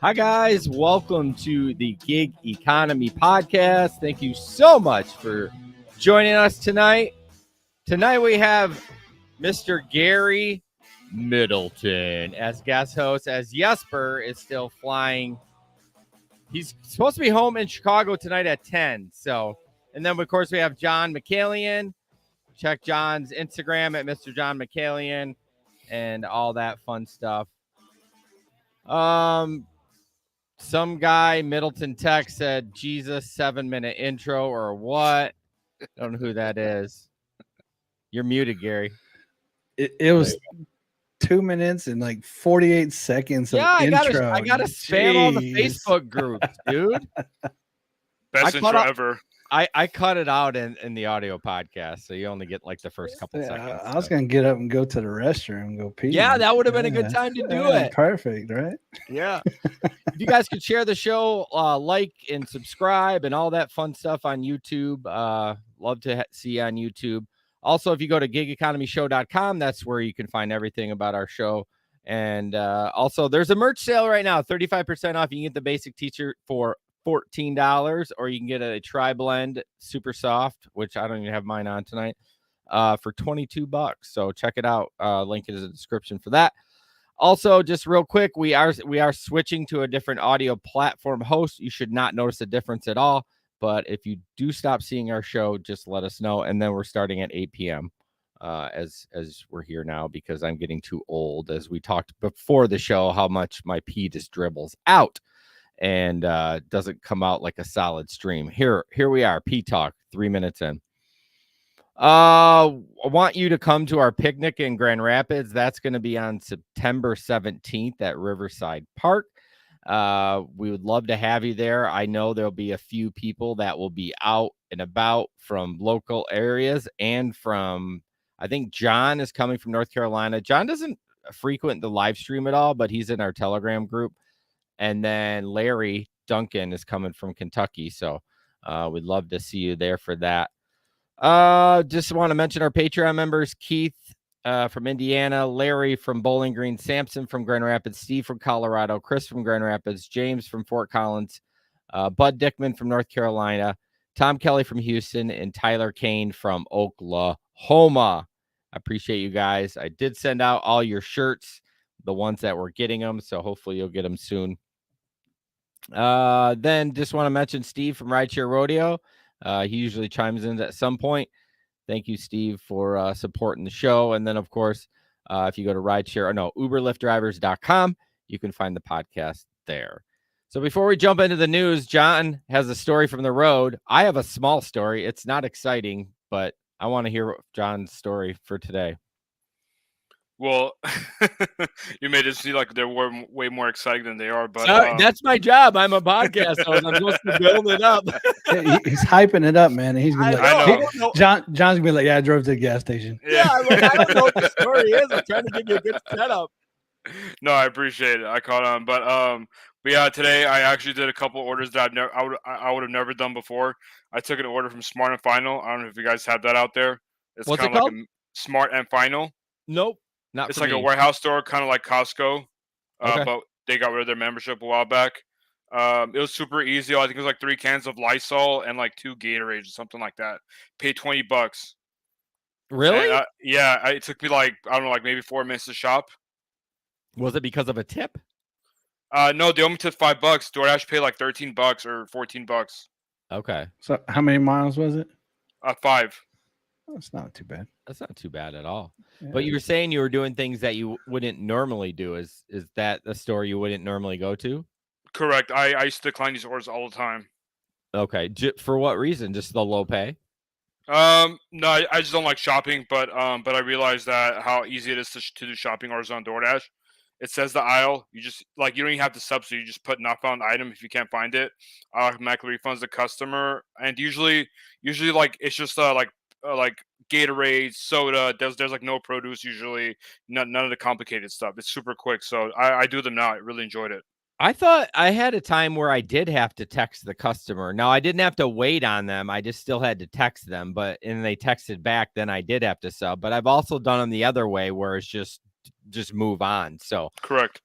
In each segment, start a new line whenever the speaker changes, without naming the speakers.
Hi, guys. Welcome to the Gig Economy Podcast. Thank you so much for joining us tonight. Tonight we have Mr. Gary Middleton as guest host, as Jesper is still flying. He's supposed to be home in Chicago tonight at 10. And then, of course, we have John McCallion. Check John's Instagram at Mr. John McCallion and all that fun stuff. Some guy, Middleton Tech, said, Jesus, 7-minute intro or what? Don't know who that is. You're muted, Gary.
It was 2 minutes and like 48 seconds of intro.
I gotta spam all the Facebook groups, dude.
Best intro ever.
I cut it out in the audio podcast, so you only get like the first couple seconds.
I was gonna get up and go to the restroom and go pee.
Yeah, that would have been a good time to do it.
Perfect, right?
Yeah. If you guys could share the show, like and subscribe and all that fun stuff on YouTube. Love to see you on YouTube. Also, if you go to gigeconomyshow.com, that's where you can find everything about our show. And also, there's a merch sale right now, 35% off. You can get the basic t-shirt for $14, or you can get a tri-blend super soft, which I don't even have mine on tonight, for $22. So check it out. Link is in the description for that. Also, just real quick, we are switching to a different audio platform host. You should not notice a difference at all. But if you do stop seeing our show, just let us know. And then we're starting at 8 p.m. As we're here now, because I'm getting too old. As we talked before the show, how much my pee just dribbles out and doesn't come out like a solid stream. Here we are, Pee Talk, 3 minutes in. I want you to come to our picnic in Grand Rapids. That's going to be on September 17th at Riverside Park. We would love to have you there. I know there'll be a few people that will be out and about from local areas and from, I think John is coming from North Carolina. John doesn't frequent the live stream at all, but he's in our Telegram group. And then Larry Duncan is coming from Kentucky. So we'd love to see you there for that. Just want to mention our Patreon members, Keith from Indiana, Larry from Bowling Green, Samson from Grand Rapids, Steve from Colorado, Chris from Grand Rapids, James from Fort Collins, Bud Dickman from North Carolina, Tom Kelly from Houston, and Tyler Kane from Oklahoma. I appreciate you guys. I did send out all your shirts, the ones that were getting them, so hopefully you'll get them soon. Then just want to mention Steve from Rideshare Rodeo. He usually chimes in at some point. Thank you, Steve, for supporting the show. And then, of course, if you go to uberliftdrivers.com, you can find the podcast there. So before we jump into the news, John has a story from the road. I have a small story. It's not exciting, but I want to hear John's story for today.
Well, you made it seem like they're way more exciting than they are, but
that's my job. I'm a podcast host. I'm supposed to build it up.
He's hyping it up, man. He's gonna John's gonna be like, "Yeah, I drove to the gas station."
Yeah, I don't know what the story is. I'm trying to give you a good setup.
No, I appreciate it. I caught on, but yeah, today I actually did a couple orders that I would have never done before. I took an order from Smart and Final. I don't know if you guys have that out there. It's
What's
kind
it
of
called?
like a Smart and Final.
Nope.
It's like a warehouse store, kind of like Costco,
okay.
but they got rid of their membership a while back. It was super easy. I think it was like 3 cans of Lysol and like 2 Gatorades or something like that. Paid $20.
Really?
And, yeah, it took me like, I don't know, like maybe 4 minutes to shop.
Was it because of a tip?
No, they only took $5. Doordash paid like $13 or $14.
Okay.
So how many miles was it?
5.
That's not too bad.
That's not too bad at all.
Yeah.
But you were saying you were doing things that you wouldn't normally do. Is that a store you wouldn't normally go to?
Correct. I used to decline these orders all the time.
Okay. For what reason? Just the low pay?
No, I just don't like shopping, but I realized that how easy it is to do shopping orders on DoorDash. It says the aisle. You just you don't even have to substitute. You just put not found item if you can't find it. Automatically refunds the customer, and usually like it's just like Gatorade, soda. There's like no produce usually. None of the complicated stuff. It's super quick. So I do them now. I really enjoyed it.
I thought I had a time where I did have to text the customer. Now, I didn't have to wait on them. I just still had to text them, and they texted back. Then I did have to sub. But I've also done them the other way where it's just move on. So
correct.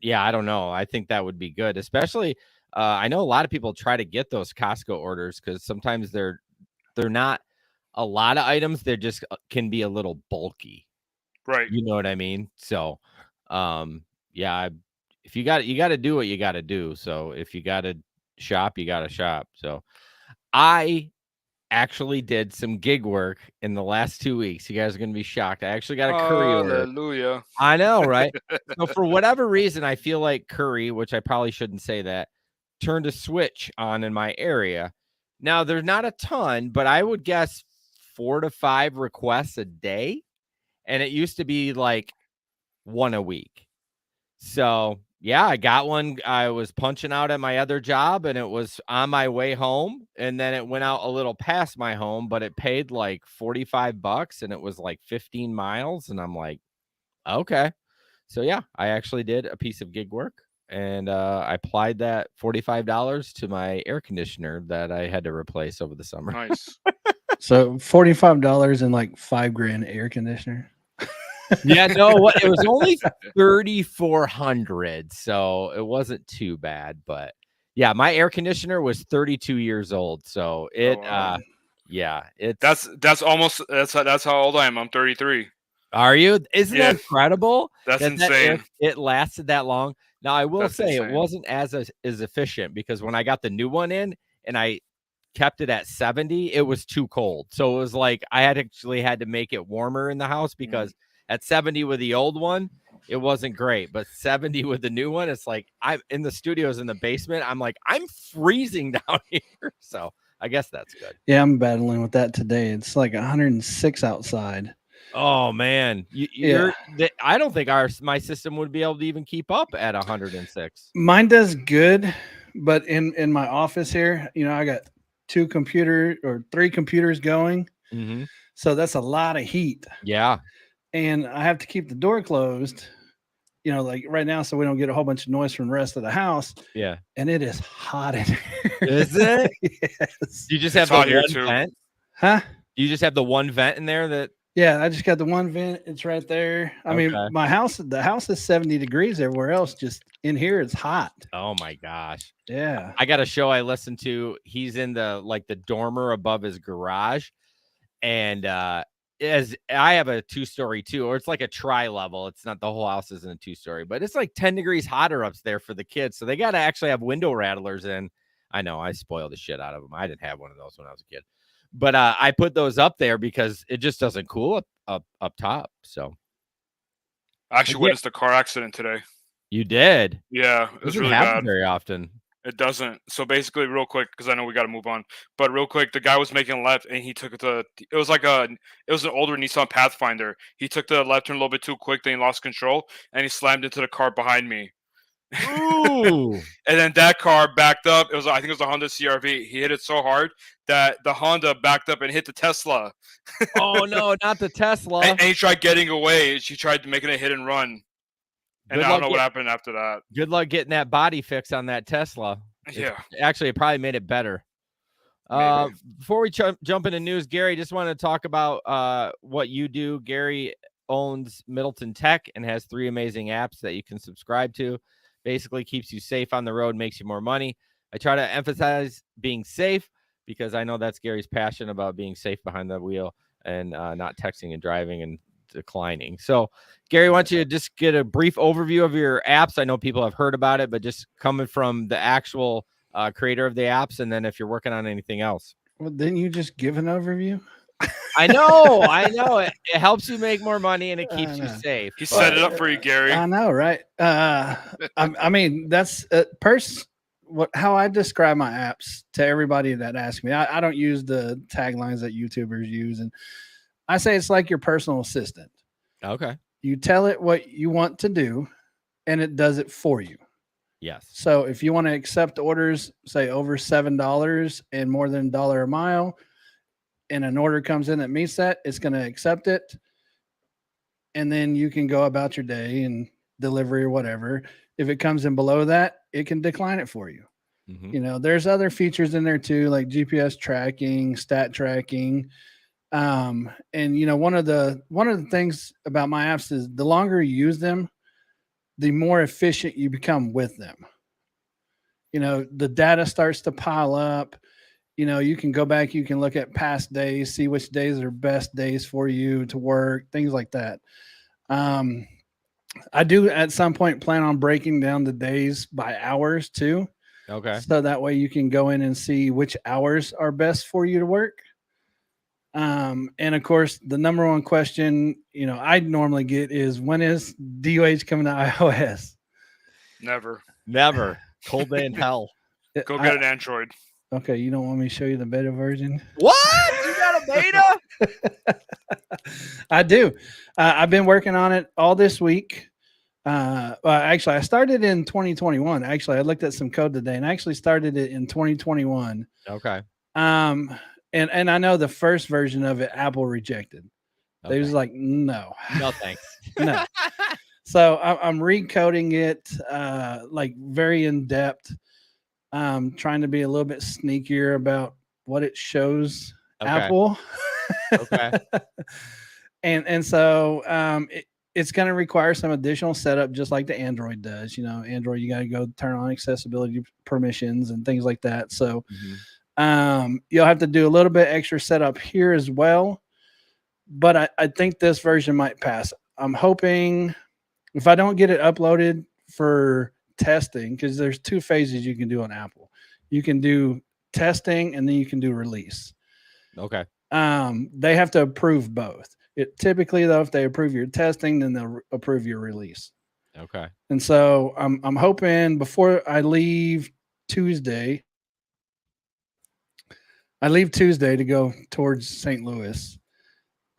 yeah, I don't know. I think that would be good, especially I know a lot of people try to get those Costco orders because sometimes they're not a lot of items. They're just can be a little bulky.
Right.
You know what I mean? So, yeah, if you got to do what you got to do. So if you got to shop, you got to shop. So I actually did some gig work in the last 2 weeks. You guys are going to be shocked. I actually got a curry order.
Hallelujah.
I know, right? So for whatever reason, I feel like curry, which I probably shouldn't say that, turned a switch on in my area. Now there's not a ton, but I would guess 4 to 5 requests a day. And it used to be like one a week. So yeah, I got one. I was punching out at my other job and it was on my way home. And then it went out a little past my home, but it paid like $45 and it was like 15 miles. And I'm like, okay. So yeah, I actually did a piece of gig work and I applied that $45 to my air conditioner that I had to replace over the summer.
Nice.
So $45 and like $5,000 air conditioner.
Yeah, no, it was only 3,400, so it wasn't too bad. But yeah, my air conditioner was 32 years old, so it,
wow.
yeah, it's
that's almost that's how old I am. I'm 33.
Are you? Isn't
Yeah.
that incredible?
That's
that
insane.
It lasted that long. Now I will
That's
say
insane.
it wasn't as efficient because when I got the new one in and I kept it at 70, it was too cold. So it was like I had to make it warmer in the house because at 70 with the old one, it wasn't great. But 70 with the new one, it's like I'm in the studios in the basement. I'm like, I'm freezing down here. So I guess that's good.
Yeah, I'm battling with that today. It's like 106 outside.
Oh man, I don't think my system would be able to even keep up at 106.
Mine does good, but in my office here, I got 3 computers going.
Mm-hmm.
So that's a lot of heat.
Yeah.
And I have to keep the door closed, like right now, so we don't get a whole bunch of noise from the rest of the house.
Yeah.
And it is hot in here.
Is it?
Yes.
You just have
It's hot
the
here,
one
too.
vent?
Huh?
You just have the one vent in there that.
Yeah, I just got the one vent. It's right there. I mean, the house is 70 degrees everywhere else. Just in here, it's hot.
Oh my gosh.
Yeah.
I got a show I listened to. He's in the dormer above his garage. And as I have a 2-story too, or it's like a tri-level. It's not, the whole house isn't a 2-story, but it's like 10 degrees hotter up there for the kids. So they got to actually have window rattlers in. I know I spoiled the shit out of them. I didn't have one of those when I was a kid. But I put those up there because it just doesn't cool up top. So
I actually witnessed a car accident today.
You did?
Yeah, it was really
happen
bad.
Very often.
It doesn't. So basically, real quick, because I know we got to move on. But real quick, the guy was making a left, and he took it was an older Nissan Pathfinder. He took the left turn a little bit too quick, then he lost control, and he slammed into the car behind me.
Ooh.
And then that car backed up. I think it was a Honda CRV. He hit it so hard that the Honda backed up and hit the Tesla.
Oh no, not the Tesla.
And he tried getting away. She tried making a hit and run. And I don't know what happened after that.
Good luck getting that body fix on that Tesla.
Yeah.
Actually, it probably made it better. Before we jump into news, Gary, just want to talk about what you do. Gary owns Middleton Tech and has 3 amazing apps that you can subscribe to. Basically keeps you safe on the road, makes you more money. I try to emphasize being safe because I know that's Gary's passion about being safe behind the wheel and not texting and driving and declining. So, Gary, why don't you just get a brief overview of your apps? I know people have heard about it, but just coming from the actual creator of the apps, and then if you're working on anything else.
Well, didn't you just give an overview?
I know. It helps you make more money and it keeps you safe.
He set it up for you, Gary.
I know, right? I mean, that's how I describe my apps to everybody that asks me. I don't use the taglines that YouTubers use, and I say it's like your personal assistant.
Okay.
You tell it what you want to do, and it does it for you.
Yes.
So if you want to accept orders, say over $7 and more than $1 a mile, and an order comes in that meets that, it's going to accept it. And then you can go about your day and delivery or whatever. If it comes in below that, it can decline it for you. Mm-hmm. There's other features in there too, like GPS tracking, stat tracking. And one of the things about my apps is the longer you use them, the more efficient you become with them. The data starts to pile up. You can go back, you can look at past days, see which days are best days for you to work, things like that. I do at some point plan on breaking down the days by hours too.
Okay.
So that way you can go in and see which hours are best for you to work. And of course, the number one question, I normally get is, when is DOH coming to iOS?
Never.
Cold day in hell.
Go get an Android.
Okay, you don't want me to show you the beta version?
What? You got a beta?
I do. I've been working on it all this week. Actually, I started in 2021. Actually, I looked at some code today and I actually started it in 2021.
Okay.
And I know the first version of it, Apple rejected. They was like, no
thanks.
No. So I'm recoding it, like very in depth. Trying to be a little bit sneakier about what it shows Apple.
Okay.
And so it's going to require some additional setup, just like the Android does. Android, you got to go turn on accessibility permissions and things like that. So you'll have to do a little bit extra setup here as well. But I think this version might pass. I'm hoping, if I don't get it uploaded for testing, because there's 2 phases you can do on Apple. You can do testing and then you can do release.
Okay.
They have to approve both. Typically, though, if they approve your testing, then they'll approve your release.
Okay.
And so I'm hoping before I leave Tuesday to go towards St. Louis.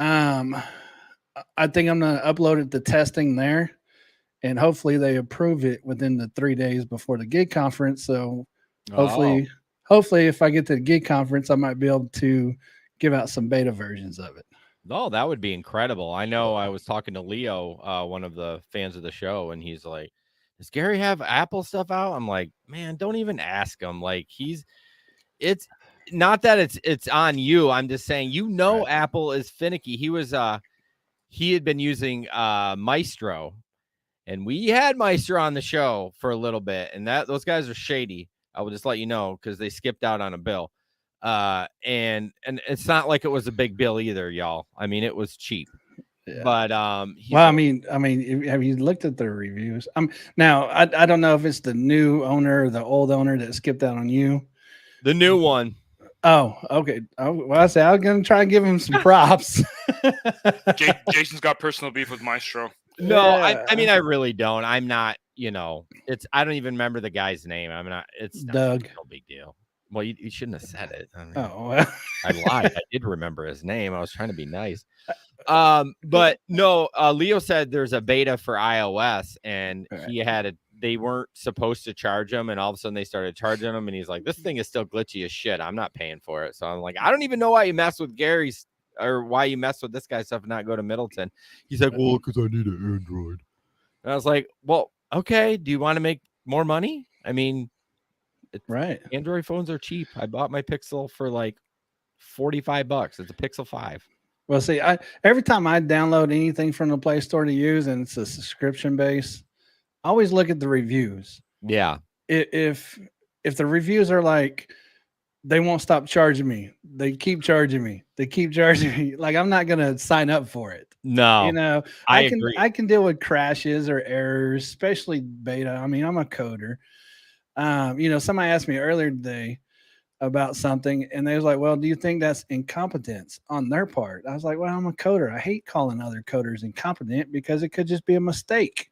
I think I'm going to upload it to testing there, and hopefully they approve it within the 3 days before the gig conference. So hopefully if I get to the gig conference, I might be able to give out some beta versions of it.
Oh, that would be incredible. I know I was talking to Leo, one of the fans of the show, and he's like, does Gary have Apple stuff out? I'm like, man, don't even ask him. Like, it's not that it's on you. I'm just saying, right. Apple is finicky. He had been using Maestro, and we had Maestro on the show for a little bit, and those guys are shady. I will just let you know, because they skipped out on a bill. And it's not like it was a big bill either, y'all. I mean, it was cheap. Yeah. But
well, I mean, have you looked at the reviews? Now I don't know if it's the new owner or the old owner that skipped out on you.
The new one.
Oh, okay. Well, I was going to try and give him some props.
Jason's got personal beef with Maestro.
No, yeah. I mean, I really don't. I'm not, I don't even remember the guy's name. I'm not, it's
Doug.
No big deal. Well, you shouldn't have said it. I mean,
well.
I lied. I did remember his name. I was trying to be nice. But no, Leo said there's a beta for iOS, and they weren't supposed to charge him, and all of a sudden they started charging him, and he's like, this thing is still glitchy as shit. I'm not paying for it. So I'm like, I don't even know why you mess with Gary's, or why you mess with this guy's stuff and not go to Middleton. He's like, well, because I need an Android. And I was like, well, okay. Do you want to make more money? I mean,
right.
Android phones are cheap. I bought my Pixel for like $45. It's a Pixel 5.
Well, see, every time I download anything from the Play Store to use, and it's a subscription base, I always look at the reviews.
Yeah.
If the reviews are like, they won't stop charging me, they keep charging me, like, I'm not gonna sign up for it.
No,
I can deal with crashes or errors, especially beta. I mean, I'm a coder. Somebody asked me earlier today about something, and they was like, well, do you think that's incompetence on their part? I was like, well, I'm a coder. I hate calling other coders incompetent, because it could just be a mistake.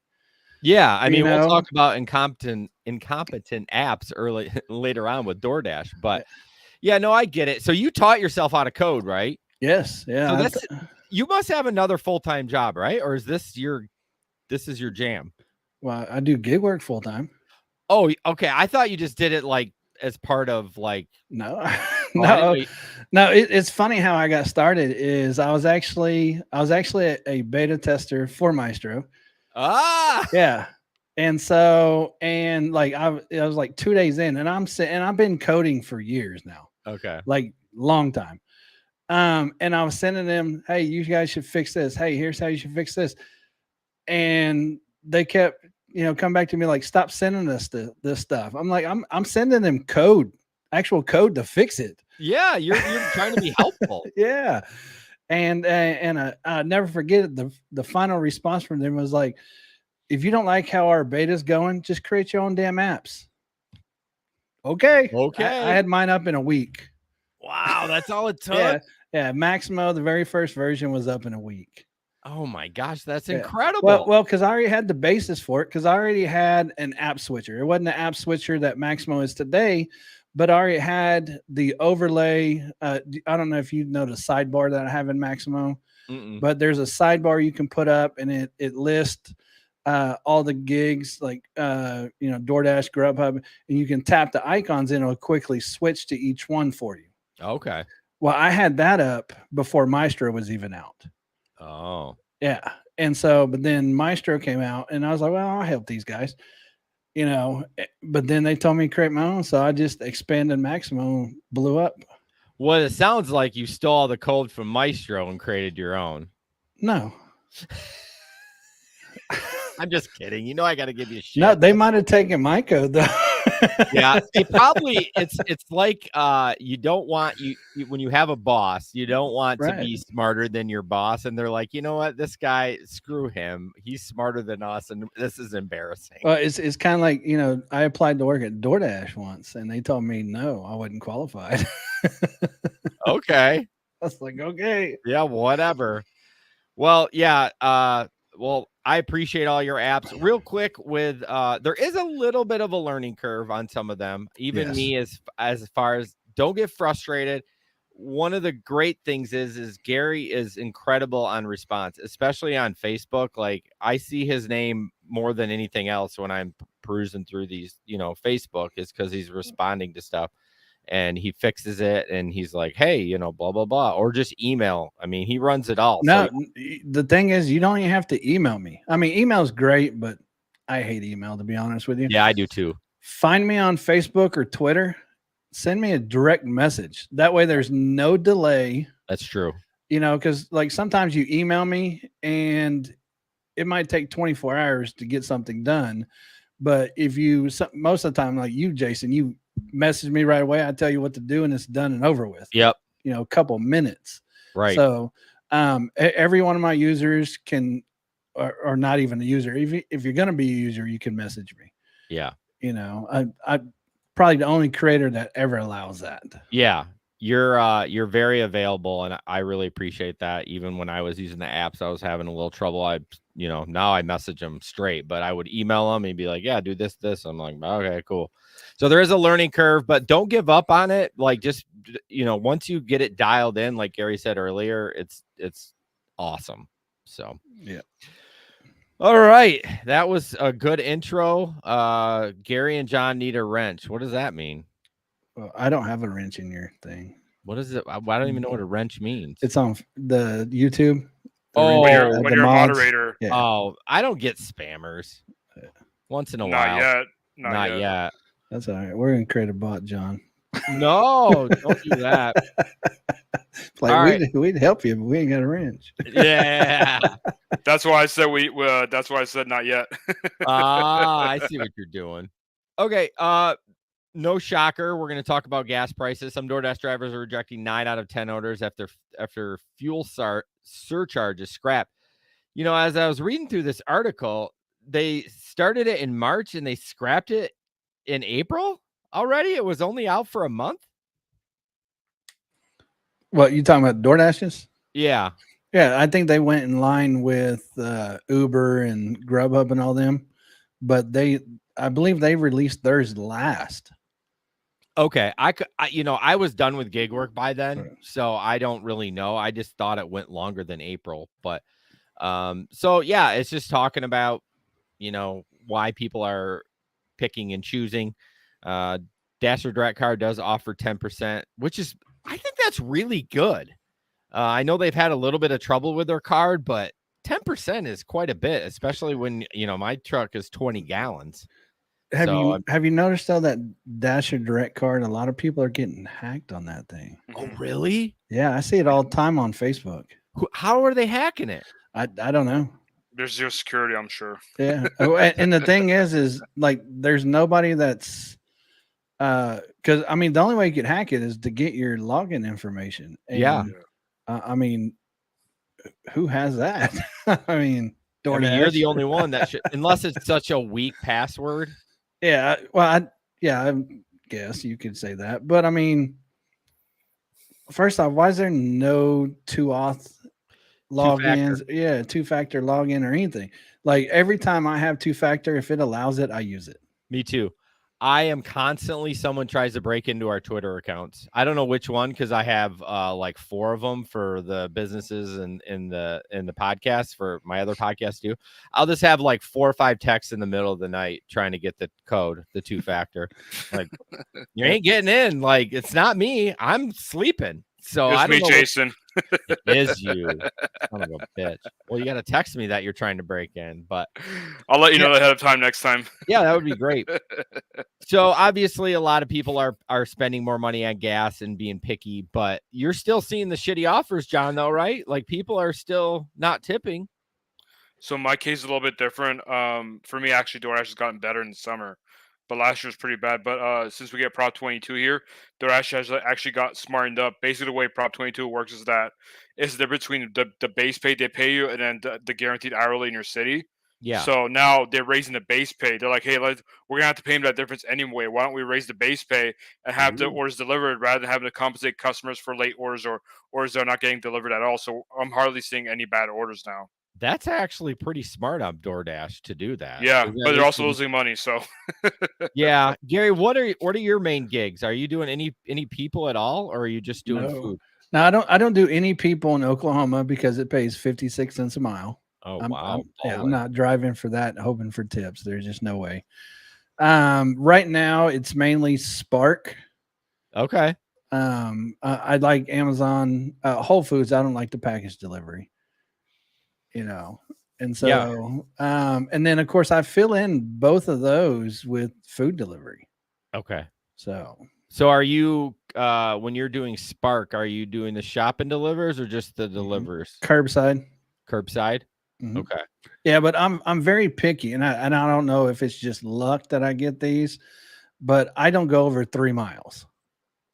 Yeah, I mean, we'll talk about incompetent apps later on with Doordash, but yeah, no, I get it. So you taught yourself how to code, right?
Yes. Yeah.
So you must have another full-time job, right? Or is this your jam? Well,
I do gig work full-time.
Oh, okay. I thought you just did it like as part of like.
No, no. It's funny how I got started. Is I was actually a beta tester for Maestro. Yeah. And so, like, I was like 2 days in, and I've been coding for years now.
Okay.
Like, long time. And I was sending them, hey, you guys should fix this. Hey, here's how you should fix this. And they kept come back to me like, stop sending us this stuff. I'm like, I'm sending them actual code to fix it.
Yeah, you're trying to be helpful.
Yeah. And I never forget it. The final response from them was like, if you don't like how our beta's going, just create your own damn apps. Okay. I had mine up in a week.
Wow, that's all it took.
Yeah. Maximo, the very first version, was up in a week.
Oh my gosh, that's incredible.
Well, because I already had the basis for it, because I already had an app switcher. It wasn't the app switcher that Maximo is today, but I already had the overlay. I don't know if you know the sidebar that I have in Maximo, but there's a sidebar you can put up, and it lists all the gigs like DoorDash, Grubhub, and you can tap the icons and it'll quickly switch to each one for you.
Okay.
Well, I had that up before Maestro was even out.
Oh.
Yeah. And so, but then Maestro came out, and I was like, well, I'll help these guys, but then they told me to create my own. So I just expanded Maximo, blew up.
Well, it sounds like you stole the code from Maestro and created your own.
No.
I'm just kidding. I got to give you shit.
No, they might have taken my code though.
Yeah, it's like you don't want you when you have a boss, you don't want to be smarter than your boss, and they're like, you know what, this guy, screw him, he's smarter than us, and this is embarrassing.
Well, it's kind of like I applied to work at Doordash once, and they told me no, I wasn't qualified.
Okay,
I was like, okay,
yeah, whatever. Well, yeah, well, I appreciate all your apps. Real quick, with there is a little bit of a learning curve on some of them. Even me, as far as, don't get frustrated. One of the great things is Gary is incredible on response, especially on Facebook. Like, I see his name more than anything else when I'm perusing through these, Facebook, is because he's responding to stuff. And he fixes it, and he's like, hey, blah, blah, blah, or just email. I mean, he runs it all.
No, the thing is, you don't even have to email me. I mean, email's great, but I hate email, to be honest with you.
Yeah, I do too.
Find me on Facebook or Twitter. Send me a direct message. That way there's no delay. That's true. Because like sometimes you email me and it might take 24 hours to get something done. But if most of the time, like you, Jason, you message me right away, I tell you what to do, and it's done and over with. Yep. A couple minutes. Right. So every one of my users can, or not even a user, if you're going to be a user, you can message me. Yeah. I probably the only creator that ever allows that. Yeah. You're very available, and I really appreciate that. Even when I was using the apps, I was having a little trouble. Now I message them straight, but I would email them and be like, yeah, do this. I'm like, okay, cool. So there is a learning curve, but don't give up on it. Like, just, once you get it dialed in, like Gary said earlier, it's awesome. So, yeah. All right. That was a good intro. Gary and John need a wrench. What does that mean? Well, I don't have a wrench in your thing. What is it? I don't even know what a wrench means. It's on the YouTube.
When you're a moderator.
Yeah. Oh, I don't get spammers. Once in a while. Not yet. That's all right. We're going to create a bot, John. No, don't do that. Like, we'd help you, but we ain't got a wrench. Yeah.
That's why I said that's why I said not yet.
I see what you're doing. Okay. No shocker. We're going to talk about gas prices. Some DoorDash drivers are rejecting 9 out of 10 orders after fuel surcharge is scrapped. As I was reading through this article, they started it in March and they scrapped it in April already. It was only out for a month. What, you talking about DoorDashes? Yeah. Yeah, I think they went in line with Uber and Grubhub and all them, but I believe they released theirs last. Okay, I was done with gig work by then, so I don't really know. I just thought it went longer than April, but so yeah, it's just talking about why people are picking and choosing. Dasher Direct Card does offer 10%, which is, I think that's really good. I know they've had a little bit of trouble with their card, but 10% is quite a bit, especially when my truck is 20 gallons. Have you noticed though that Dasher Direct Card, a lot of people are getting hacked on that thing? Oh, really? Yeah, I see it all the time on Facebook. How are they hacking it? I don't know.
There's zero security, I'm sure.
Yeah. Oh, and the thing is like there's nobody that's because I mean the only way you could hack it is to get your login information. And,
Yeah.
I mean, who has that? I mean,
I mean, you're the
DoorDash.
only one that should, unless it's such a weak password.
Yeah. Well, I guess you could say that, but I mean, first off, why is there no two-auth logins? Yeah, two-factor login or anything. Like every time I have two-factor, if it allows it, I use it.
Me too. I am constantly someone tries to break into our Twitter accounts. I don't know which one because I have like 4 of them for the businesses and in the podcast for my other podcast too. I'll just have like 4 or 5 texts in the middle of the night trying to get the code, the 2-factor. Like you ain't getting in. Like it's not me. I'm sleeping. So I
It's
don't
me,
know
Jason.
it is you. Son of a bitch. Well, you got to text me that you're trying to break in, but
I'll let you know ahead of time next time.
yeah, that would be great. So obviously a lot of people are spending more money on gas and being picky, but you're still seeing the shitty offers, John, though, right? Like people are still not tipping.
So my case is a little bit different. For me, actually, DoorDash has gotten better in the summer, but last year was pretty bad. But since we get Prop 22 here, DoorDash has actually got smartened up. Basically, the way Prop 22 works is that it's the difference between the base pay they pay you and then the guaranteed hourly in your city.
Yeah.
So now they're raising the base pay. They're like, hey, we're gonna have to pay them that difference anyway. Why don't we raise the base pay and have the orders delivered rather than having to compensate customers for late orders or orders that are not getting delivered at all? So I'm hardly seeing any bad orders now.
That's actually pretty smart on DoorDash to do that.
Yeah, but they're also losing money. So
yeah, Gary, what are your main gigs? Are you doing any people at all, or are you just doing food?
No, I don't do any people in Oklahoma because it pays 56 cents a mile.
Oh wow.
I'm not driving for that, hoping for tips. There's just no way. Right now it's mainly Spark.
Okay.
I like Amazon, Whole Foods. I don't like the package delivery. And so and then of course I fill in both of those with food delivery.
Okay.
So
are you when you're doing Spark, are you doing the shop and delivers or just the delivers?
Curbside.
Mm-hmm. Okay.
Yeah, but I'm very picky, and I don't know if it's just luck that I get these, but I don't go over 3 miles.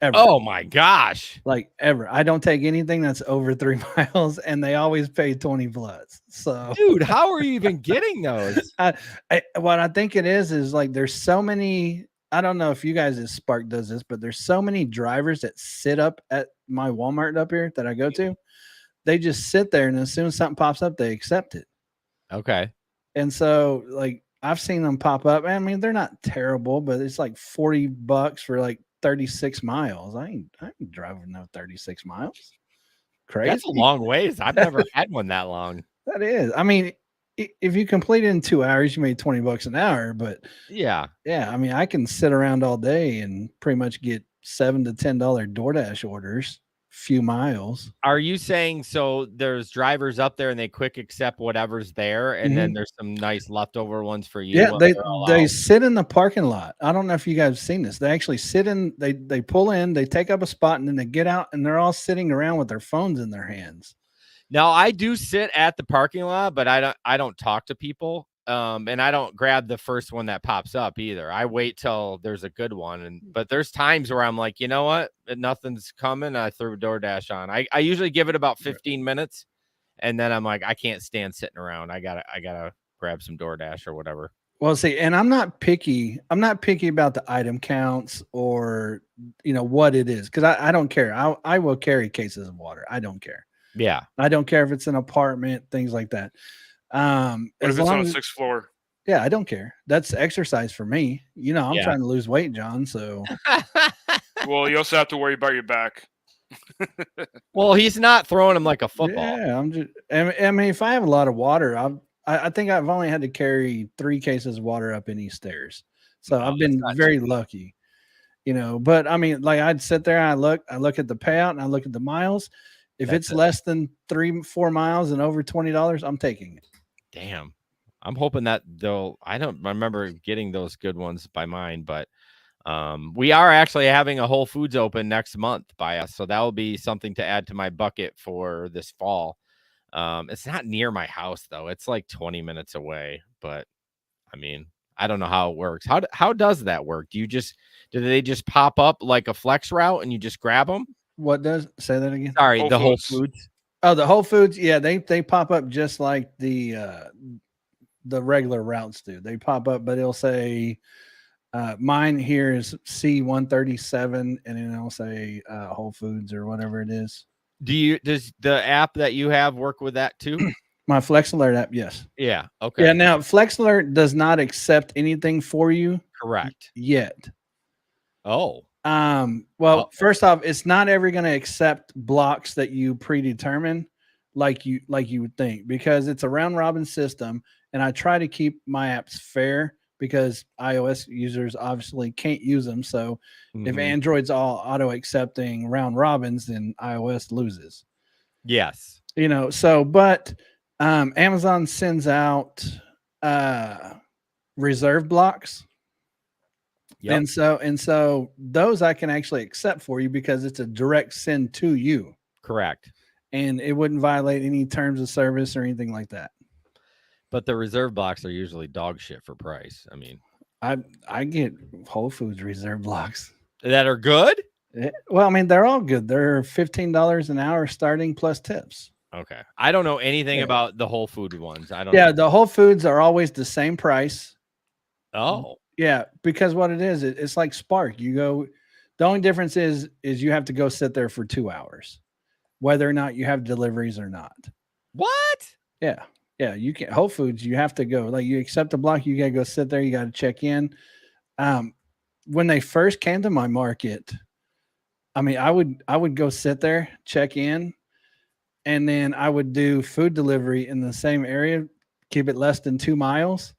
Ever.
Oh my gosh.
Like ever. I don't take anything that's over 3 miles, and they always pay 20 plus. So
dude, how are you even getting those?
What I think it is like there's so many. I don't know if you guys at Spark does this, but there's so many drivers that sit up at my Walmart up here that I go to. They just sit there, and as soon as something pops up, they accept it.
Okay.
And so like I've seen them pop up. I mean, they're not terrible, but it's like $40 for like 36 miles. I ain't driving no 36 miles. Crazy.
That's a long ways. I've never had one that long.
That is. I mean, if you complete it in 2 hours, you made $20 an hour. But yeah. I mean, I can sit around all day and pretty much get $7 to $10 DoorDash orders, few miles.
Are you saying so? There's drivers up there and they quick accept whatever's there, and then there's some nice leftover ones for you.
Yeah, they sit in the parking lot. I don't know if you guys have seen this. They actually sit in. They pull in. They take up a spot, and then they get out, and they're all sitting around with their phones in their hands.
Now I do sit at the parking lot, but I don't talk to people. And I don't grab the first one that pops up either. I wait till there's a good one. But there's times where I'm like, you know what? Nothing's coming. I throw DoorDash on. I usually give it about 15 minutes. And then I'm like, I can't stand sitting around. I gotta grab some DoorDash or whatever.
Well, see, and I'm not picky. I'm not picky about the item counts or, what it is. Cause I don't care. I will carry cases of water. I don't care.
Yeah.
I don't care if it's an apartment, things like that.
What if it's on the 6th floor?
Yeah, I don't care. That's exercise for me. I'm trying to lose weight, John. So,
well, you also have to worry about your back.
Well, he's not throwing him like a football.
Yeah, I'm just. I mean, if I have a lot of water, I think I've only had to carry 3 cases of water up any stairs. So I've been very lucky. But I mean, like I'd sit there and I look at the payout and I look at the miles. If it's less than 3-4 miles and over $20, I'm taking it.
Damn. I'm hoping that though. I don't remember getting those good ones by mine, but we are actually having a Whole Foods open next month by us. So that will be something to add to my bucket for this fall. It's not near my house though. It's like 20 minutes away, but I mean, I don't know how it works. How does that work? Do they just pop up like a flex route and you just grab them?
What does say that again?
Sorry,
Whole
the Whole
Foods.
Foods.
Oh, the Whole Foods. Yeah, they pop up just like the regular routes do. They pop up, but it'll say mine here is C137, and then it'll say Whole Foods or whatever it is.
Does the app that you have work with that too?
My Flex Alert app, yes.
Yeah. Okay.
Yeah. Now Flex Alert does not accept anything for you
Correct.
yet.
Oh.
Well, first off, it's not ever going to accept blocks that you predetermine like you would think, because it's a round robin system, and I try to keep my apps fair because iOS users obviously can't use them. So if Android's all auto accepting round robins, then iOS loses.
Yes.
But Amazon sends out reserve blocks.
Yep.
And so those I can actually accept for you because it's a direct send to you.
Correct.
And it wouldn't violate any terms of service or anything like that.
But the reserve blocks are usually dog shit for price. I mean,
I get Whole Foods reserve blocks
that are good.
Well, I mean, they're all good. They're $15 an hour starting plus tips.
Okay. I don't know anything about the Whole Food ones. I don't
know.
know.
The Whole Foods are always the same price.
Oh.
Yeah, because what it is, it's like Spark. You go, the only difference is you have to go sit there for 2 hours, whether or not you have deliveries or not.
What?
Yeah. Yeah, you can Whole Foods, you have to go. Like, you accept the block, you gotta go sit there, you gotta check in. When they first came to my market, I mean, I would go sit there, check in, and then I would do food delivery in the same area, keep it less than 2 miles,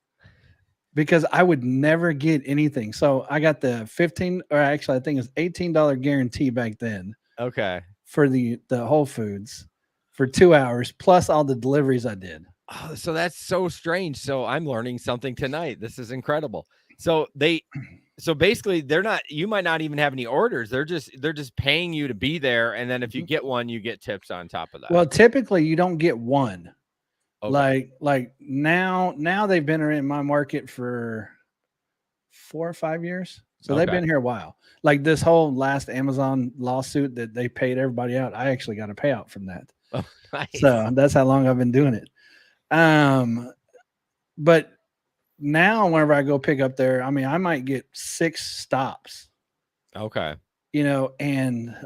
because I would never get anything. So I got the $15, or actually I think it's $18 guarantee back then.
Okay.
For the Whole Foods for 2 hours plus all the deliveries I did.
Oh, so that's so strange. So I'm learning something tonight. This is incredible. So basically you might not even have any orders. They're just paying you to be there. And then if you get one, you get tips on top of that.
Well, typically you don't get one.
Okay.
Like now they've been in my market for 4 or 5 years. So they've been here a while. Like this whole last Amazon lawsuit that they paid everybody out, I actually got a payout from that.
Oh, nice.
So that's how long I've been doing it. But now whenever I go pick up there, I mean, I might get 6 stops.
Okay.
And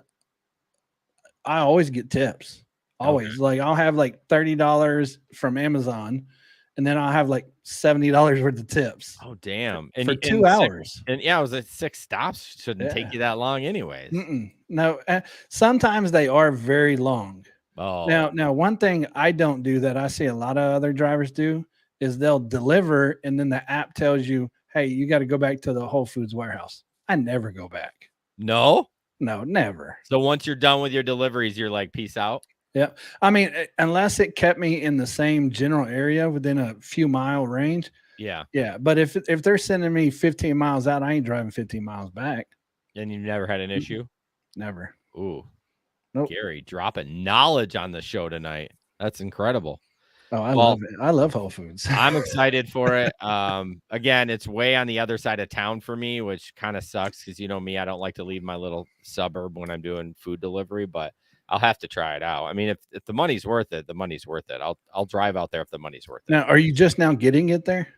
I always get tips. Always. Okay. Like I'll have like $30 from Amazon, and then I'll have like $70 worth of tips.
Oh, damn.
For 2 hours.
And yeah, it was 6 stops. Shouldn't take you that long anyways.
No, sometimes they are very long.
Oh.
Now, one thing I don't do that I see a lot of other drivers do is they'll deliver, and then the app tells you, hey, you got to go back to the Whole Foods warehouse. I never go back.
No,
never.
So once you're done with your deliveries, you're like, peace out.
Yeah. I mean, unless it kept me in the same general area within a few mile range.
Yeah.
Yeah. But if they're sending me 15 miles out, I ain't driving 15 miles back.
And you never had an issue?
Never.
Ooh.
Nope.
Gary dropping knowledge on the show tonight. That's incredible.
Oh, I love it. I love Whole Foods.
I'm excited for it. Again, it's way on the other side of town for me, which kind of sucks because you know me, I don't like to leave my little suburb when I'm doing food delivery, but I'll have to try it out. I mean, if the money's worth it, the money's worth it. I'll drive out there if the money's worth it.
Now, are you just now getting it there?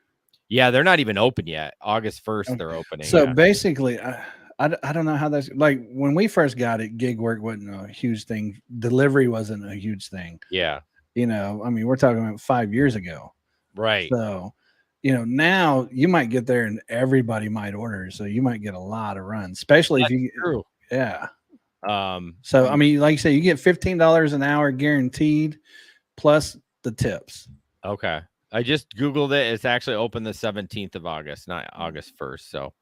Yeah, they're not even open yet. August 1st, they're opening.
So basically, I don't know how that's like when we first got it, gig work wasn't a huge thing. Delivery wasn't a huge thing.
Yeah.
I mean, we're talking about 5 years ago.
Right.
So, now you might get there and everybody might order. So you might get a lot of runs, especially if you,
true.
Yeah. So, I mean, like you say, you get $15 an hour guaranteed plus the tips.
Okay. I just Googled it. It's actually open the 17th of August, not August 1st. So,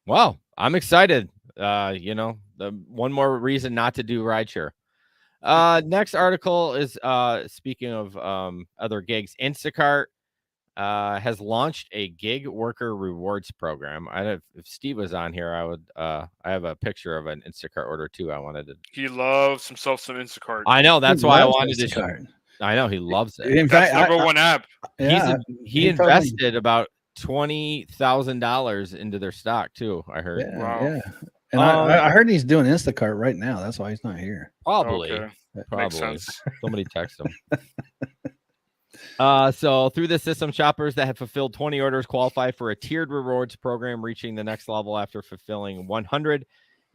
well, I'm excited. The one more reason not to do rideshare. Next article is speaking of other gigs. Instacart has launched a gig worker rewards program. If Steve was on here, I would I have a picture of an Instacart order too. I wanted to.
He loves himself some Instacart.
I know, that's why I wanted to show. I know he loves it.
In
That's
fact,
number one app.
yeah,
He
told me-
invested about $20,000 into their stock too. I heard.
Yeah,
Wow.
yeah. And I heard he's doing Instacart right now. That's why he's not here.
Probably.
Okay. Makes
Probably.
sense.
Somebody text him. So through the system, shoppers that have fulfilled 20 orders qualify for a tiered rewards program, reaching the next level after fulfilling 100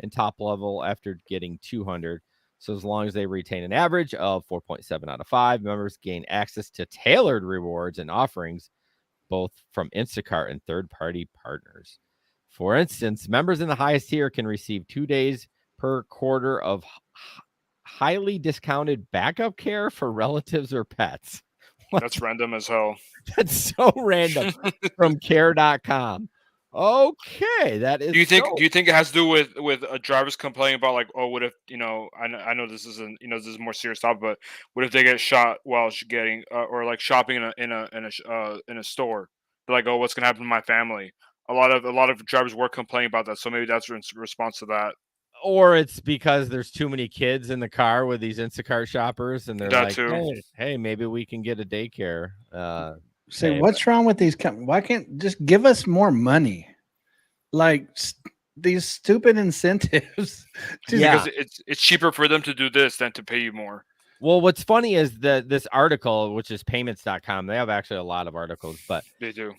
and top level after getting 200. So as long as they retain an average of 4.7 out of 5, members gain access to tailored rewards and offerings, both from Instacart and third-party partners. For instance, members in the highest tier can receive 2 days per quarter of highly discounted backup care for relatives or pets. What?
That's random as hell.
That's so random from care.com. Okay, that is.
Do you think it has to do with drivers complaining about like, oh, what if I know this isn't this is a more serious topic, but what if they get shot while getting or like shopping in a store? They're like, oh, what's gonna happen to my family? A lot of drivers were complaining about that, so maybe that's in response to that.
Or it's because there's too many kids in the car with these Instacart shoppers, and they're
That
like,
too.
hey, maybe we can get a daycare.
Say, what's wrong with these companies? Why can't just give us more money? Like these stupid incentives.
Because it's cheaper for them to do this than to pay you more.
Well, what's funny is that this article, which is payments.com, they have actually a lot of articles, but
they do.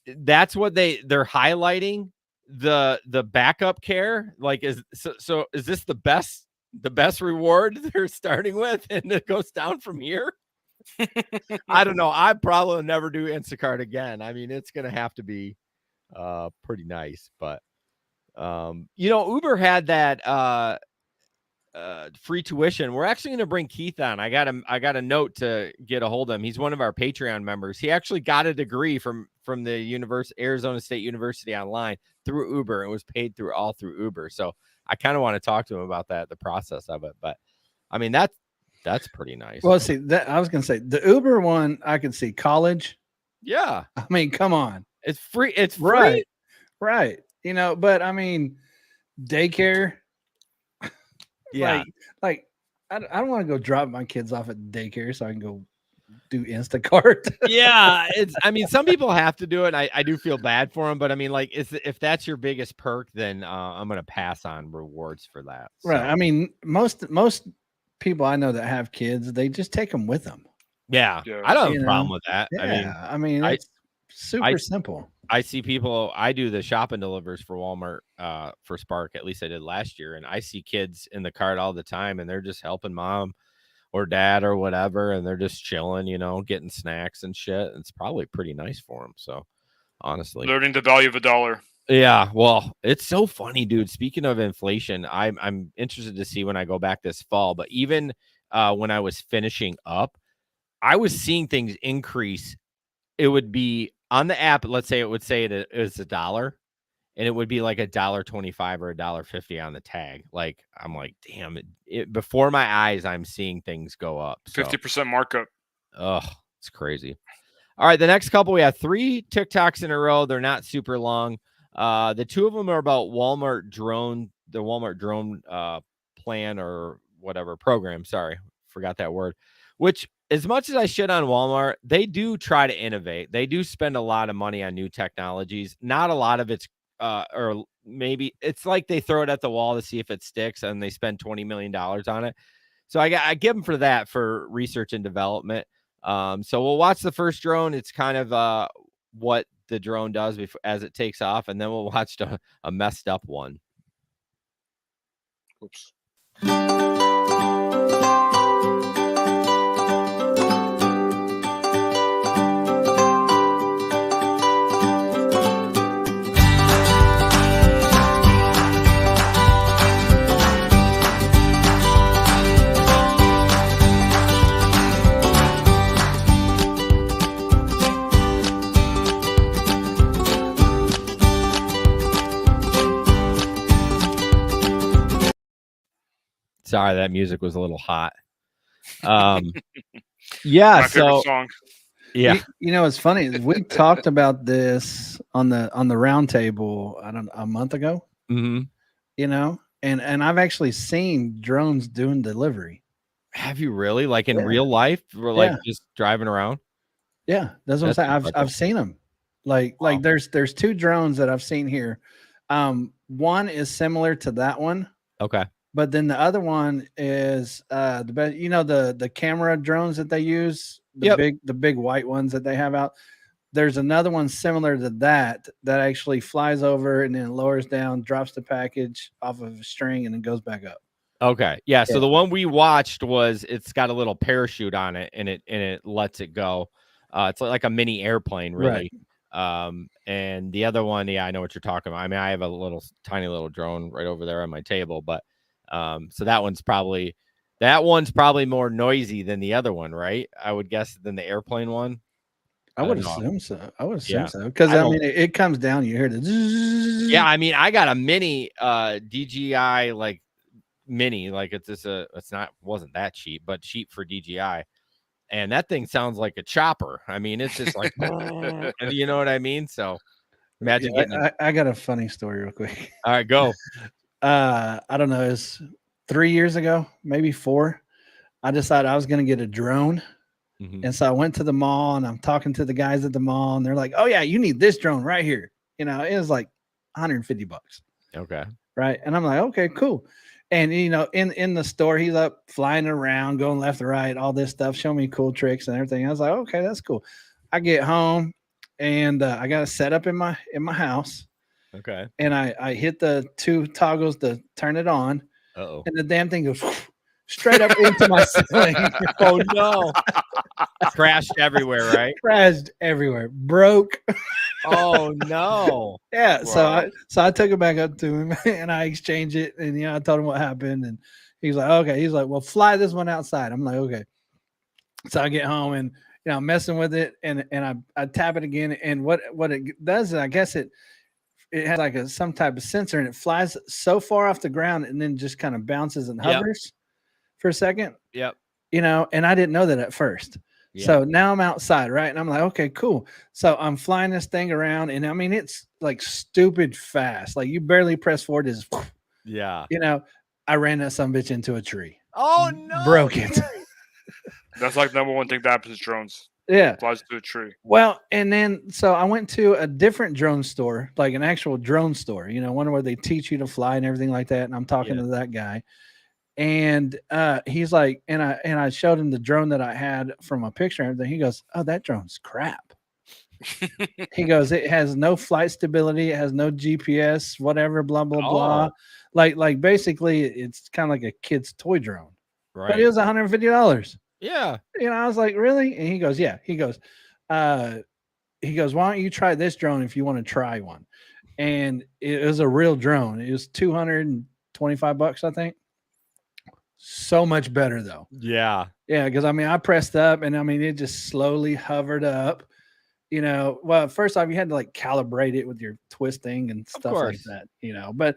That's what they're highlighting the backup care. Like, is this the best reward they're starting with, and it goes down from here? I don't know. I probably will never do Instacart again. I mean, it's gonna have to be pretty nice, but Uber had that free tuition. We're actually going to bring Keith on. I got a note to get a hold of him. He's one of our Patreon members. He actually got a degree from the Arizona State University online through Uber, and was paid through Uber. So I kind of want to talk to him about the process of it. But I mean, that's pretty nice.
Well, see, that I was going to say the Uber one, I could see college.
Yeah.
I mean, come on.
It's free. It's free.
Right. But I mean, daycare.
Yeah.
Like I don't want to go drop my kids off at daycare so I can go do Instacart.
Yeah. I mean, some people have to do it. I do feel bad for them, but I mean, like, if that's your biggest perk, then I'm going to pass on rewards for that. So.
Right. I mean, most people I know that have kids, they just take them with them.
Yeah. I don't have a problem with that.
Yeah. I mean, it's super simple.
I see people, I do the shop and delivers for Walmart for Spark. At least I did last year. And I see kids in the cart all the time, and they're just helping mom or dad or whatever. And they're just chilling, getting snacks and shit. It's probably pretty nice for them. So honestly,
learning the value of a dollar.
Yeah. Well, it's so funny, dude. Speaking of inflation, I'm interested to see when I go back this fall, but even when I was finishing up, I was seeing things increase. It would be on the app. Let's say it would say it was $1, and it would be like $1.25 or $1.50 on the tag. Like, I'm like, damn it. Before my eyes, I'm seeing things go up.
50% markup.
Oh, it's crazy. All right. The next couple, we have 3 TikToks in a row. They're not super long. The 2 of them are about the Walmart drone plan or whatever program. Sorry, forgot that word. Which, as much as I shit on Walmart, they do try to innovate. They do spend a lot of money on new technologies. Not a lot of it's, or maybe it's like they throw it at the wall to see if it sticks, and they spend $20 million on it. So I give them for that, for research and development. So we'll watch the first drone. It's kind of what the drone does as it takes off, and then we'll watch a messed up one.
Oops.
Sorry, that music was a little hot.
My favorite song.
Yeah.
It's funny. We talked about this on the round table, a month ago.
Mm-hmm.
And I've actually seen drones doing delivery.
Have you really? Like in
Yeah.
real life? Or like
Yeah.
just driving around?
Yeah, that's what I'm
That's
saying.
impressive.
I've seen them. Like
Wow.
there's two drones that I've seen here. One is similar to that one,
Okay.
but then the other one is the best. You know the camera drones that they use,
Yep.
the big white ones that they have out. There's another one similar to that that actually flies over and then lowers down, drops the package off of a string, and then goes back up.
Okay. Yeah. So
Yeah.
the one we watched it's got a little parachute on it and it lets it go. It's like a mini airplane, really. And the other one, yeah, I know what you're talking about. I mean, I have a tiny little drone right over there on my table, but so that one's probably more noisy than the other one, right? I would guess than the airplane one.
I
I
would
don't know.
assume so. I would assume
Yeah.
so because
I
I
don't.
mean it comes down. You hear the
Yeah, I mean, I got a mini DJI like mini, like wasn't that cheap, but cheap for DJI. And that thing sounds like a chopper. I mean, it's just like, and you know what I mean? So imagine
Yeah,
getting it.
I got a funny story real quick.
All right, go.
I don't know, it's 3 years ago, maybe 4. I decided I was going to get a drone.
Mhm.
And so I went to the mall and I'm talking to the guys at the mall and they're like, "Oh yeah, you need this drone right here." You know, it was like $150.
Okay.
Right. And I'm like, "Okay, cool." And you know, in the store, he's up flying around, going left and right, all this stuff, showing me cool tricks and everything. I was like, "Okay, that's cool." I get home and I got it set up in my house.
Okay.
And I hit the 2 toggles to turn it on,
Uh-oh.
and the damn thing goes straight up into my ceiling.
Oh no. Crashed everywhere, right?
Crashed everywhere, broke.
Oh no.
Yeah,
Wow.
so I took it back up to him and I exchanged it, and you know I told him what happened, and he's like, "Okay." He's like, "Well, fly this one outside." I'm like, "Okay." So I get home and you know I'm messing with it, and I tap it again, and what it does is I guess it has like some type of sensor, and it flies so far off the ground and then just kind of bounces and
Yep.
hovers for a second,
Yep.
you know, and I didn't know that at first.
Yeah.
So now I'm outside, right? And I'm like, okay, cool. So I'm flying this thing around, and I mean, it's like stupid fast. Like you barely press forward, is
Yeah.
you know, I ran that some bitch into a tree.
Oh no.
Broke it.
That's like the number one thing that happens to drones.
Yeah.
Flies to a tree.
Well, and then so I went to a different drone store, like an actual drone store, you know, one where they teach you to fly and everything like that. And I'm talking
Yeah.
to that guy. And he's like, and I showed him the drone that I had from a picture and everything. He goes, "Oh, that drone's crap." He goes, "It has no flight stability, it has no GPS, whatever, blah, blah, blah."
Oh.
Like basically it's kind of like a kid's toy drone. But
Right.
it was $150.
Yeah.
You know, I was like, "Really?" And he goes, "Yeah." He goes, "Why don't you try this drone if you want to try one?" And it was a real drone. It was $225, I think. So much better though.
Yeah.
Yeah, because I mean, I pressed up and I mean, it just slowly hovered up. You know, well, first off, you had to like calibrate it with your twisting and stuff like
course.
that, you know, but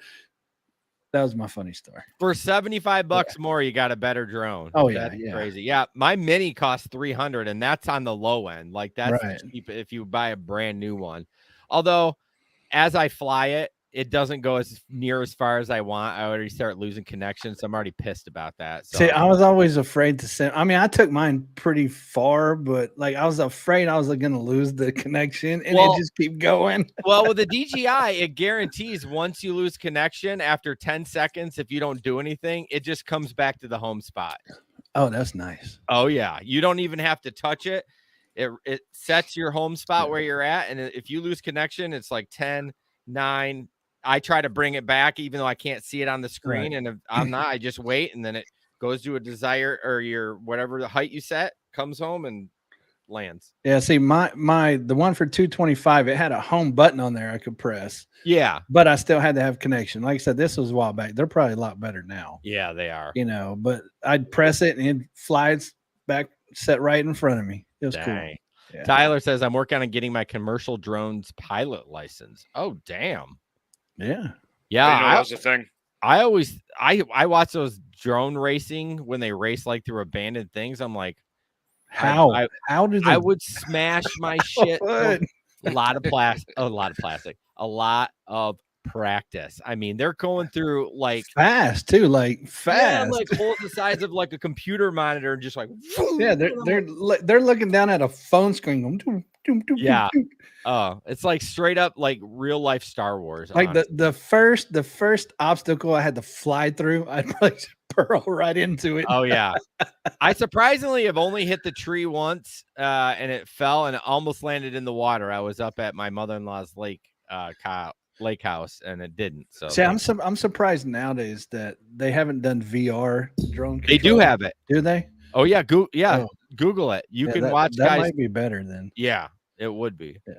that was my funny story.
For $75 more, you got a better drone.
Oh, yeah,
That's
yeah.
crazy. Yeah, my mini costs $300, and that's on the low end. Like that's
Right.
cheap if you buy a brand new one. Although, as I fly it, it doesn't go as near as far as I want. I already start losing connection, so I'm already pissed about that. So
See, I was always afraid to send. I mean, I took mine pretty far, but like I was afraid I was going to lose the connection and it just keep going.
Well, with the DJI, it guarantees once you lose connection after 10 seconds, if you don't do anything, it just comes back to the home spot.
Oh, that's nice.
Oh yeah, you don't even have to touch it. It sets your home spot where you're at, and if you lose connection, it's like 10, 9. I try to bring it back, even though I can't see it on the screen. Right. And if I'm not, I just wait, and then it goes to a desire or your whatever the height you set, comes home and lands.
Yeah, see, the one for 225, it had a home button on there I could press.
Yeah,
but I still had to have connection. Like I said, this was a while back. They're probably a lot better now.
Yeah, they are.
You know, but I'd press it and it flies back, set right in front of me. It was cool.
Yeah. Tyler says, "I'm working on getting my commercial drones pilot license." Oh, damn.
Yeah.
Yeah.
That's the thing.
I always I watch those drone racing when they race like through abandoned things. I'm like,
how do they?
I would smash my shit. A lot of plastic, a lot of practice. I mean, they're going through like
fast too, like
yeah,
fast.
like holes the size of like a computer monitor, and just like
Yeah, they're looking down at a phone screen. Going, doom, doom, doom,
yeah.
doom, doom.
Oh, it's like straight up like real life Star Wars.
Like
honestly.
the first obstacle I had to fly through, I'd probably just pearl right into it.
Oh yeah. I surprisingly have only hit the tree once, and it fell and it almost landed in the water. I was up at my mother-in-law's lake house, and it didn't. So
See, I'm surprised nowadays that they haven't done VR drone.
they do
control.
have it.
Do they?
Oh yeah,
Oh.
Google it. You
Yeah,
can
that,
watch
that
guys.
might be better then.
Yeah, it would be.
Yeah.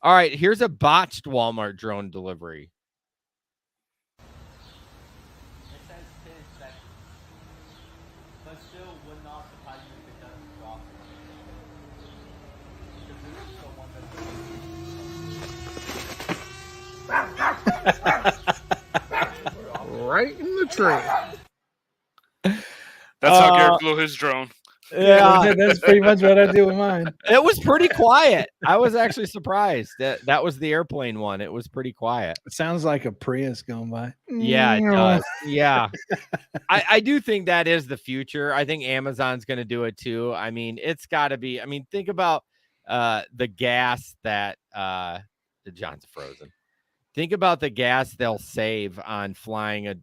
All right, here's a botched Walmart drone delivery.
Right in the tree.
That's how Garrett flew his drone.
Yeah,
That's pretty much what I do with mine.
it was pretty quiet. I was actually surprised that was the airplane one. It was pretty quiet.
It sounds like a Prius going by.
Yeah, it does. Yeah. I do think that is the future. I think Amazon's going to do it too. I mean, it's got to be. I mean, think about the gas that John's frozen. Think about the gas they'll save on flying a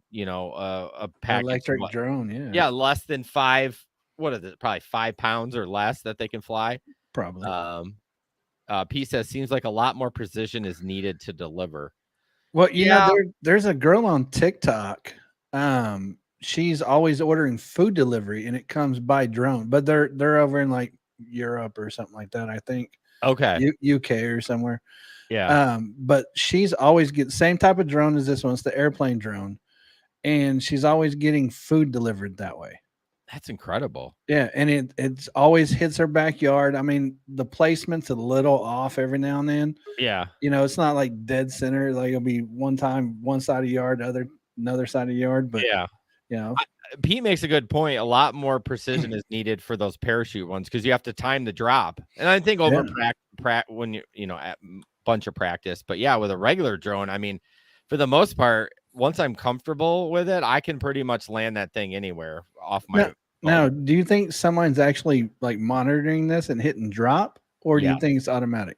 package.
Electric drone, yeah.
Yeah, less than 5. What is it? Probably 5 pounds or less that they can fly.
Probably.
P says seems like a lot more precision is needed to deliver.
Well, you know, there's a girl on TikTok. She's always ordering food delivery, and it comes by drone. But they're over in like Europe or something like that, I think.
Okay.
UK or somewhere.
Yeah.
But she's always getting same type of drone as this one. It's the airplane drone, and she's always getting food delivered that way.
That's incredible.
Yeah, and it's always hits her backyard. I mean, the placement's a little off every now and then.
Yeah.
You know, it's not like dead center. Like it'll be one time one side of the yard, another side of the yard. But
yeah,
you know,
Pete makes a good point. A lot more precision is needed for those parachute ones because you have to time the drop. And I think over when you know at bunch of practice. But yeah, with a regular drone, I mean, for the most part, once I'm comfortable with it, I can pretty much land that thing anywhere off my.
Now, do you think someone's actually like monitoring this and hitting drop, or do you think it's automatic?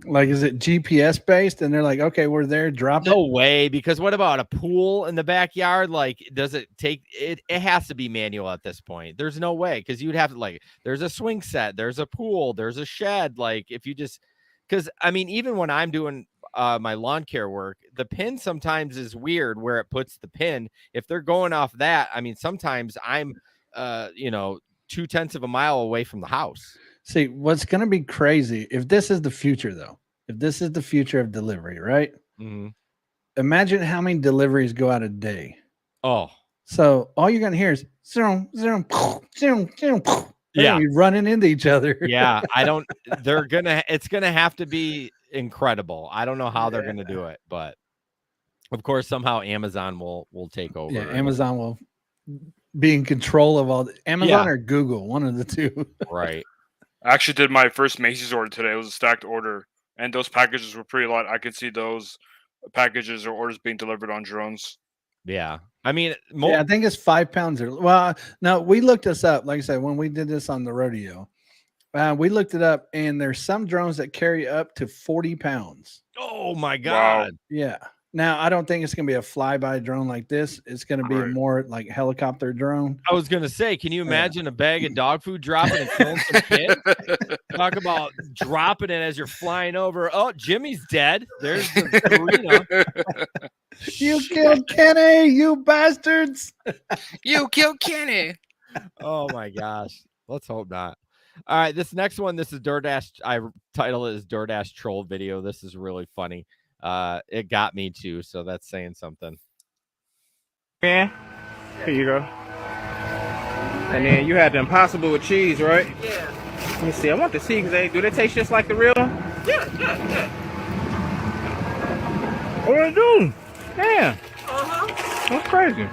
Like, is it GPS based? And they're like, okay, we're there, drop it.
No way, because what about a pool in the backyard? Like, does it take it? It has to be manual at this point. There's no way, because you'd have to like, there's a swing set, there's a pool, there's a shed. Like, if you just, because I mean, even when I'm doing my lawn care work, the pin sometimes is weird where it puts the pin. If they're going off that, I mean, sometimes I'm, 0.2 of a mile away from the house.
See, what's going to be crazy if this is the future, though, if this is the future of delivery, right?
Mm-hmm.
Imagine how many deliveries go out a day.
Oh,
so all you're going to hear is zoom, zoom, zoom, zoom.
Yeah,
you're running into each other.
Yeah, it's gonna have to be incredible. I don't know how they're gonna do it, but of course somehow Amazon will take over.
Yeah, Amazon will be in control of all Amazon or Google, one of the two.
Right.
I actually did my first Macy's order today. It was a stacked order, and those packages were pretty light. I could see those packages or orders being delivered on drones.
Yeah. I mean,
I think it's 5 pounds. Well, no, we looked this up. Like I said, when we did this on the rodeo, we looked it up, and there's some drones that carry up to 40 pounds.
Oh my God.
Wow.
Yeah. Now, I don't think it's going to be a flyby drone like this. It's going to be a more like helicopter drone.
I was going to say, can you imagine a bag of dog food dropping and killing some kids? Talk about dropping it as you're flying over. Oh, Jimmy's dead. There's the burrito.
You killed Kenny, you bastards.
You killed Kenny.
Oh my gosh. Let's hope not. All right. This next one, this is Doordash. I title it as Doordash troll video. This is really funny. It got me too, so that's saying something.
Man, here you go. And then you had the Impossible with cheese, right?
Yeah.
Let me see. I want to see because do they taste just like the real one?
Yeah.
What do they do? Damn.
Uh-huh.
That's crazy.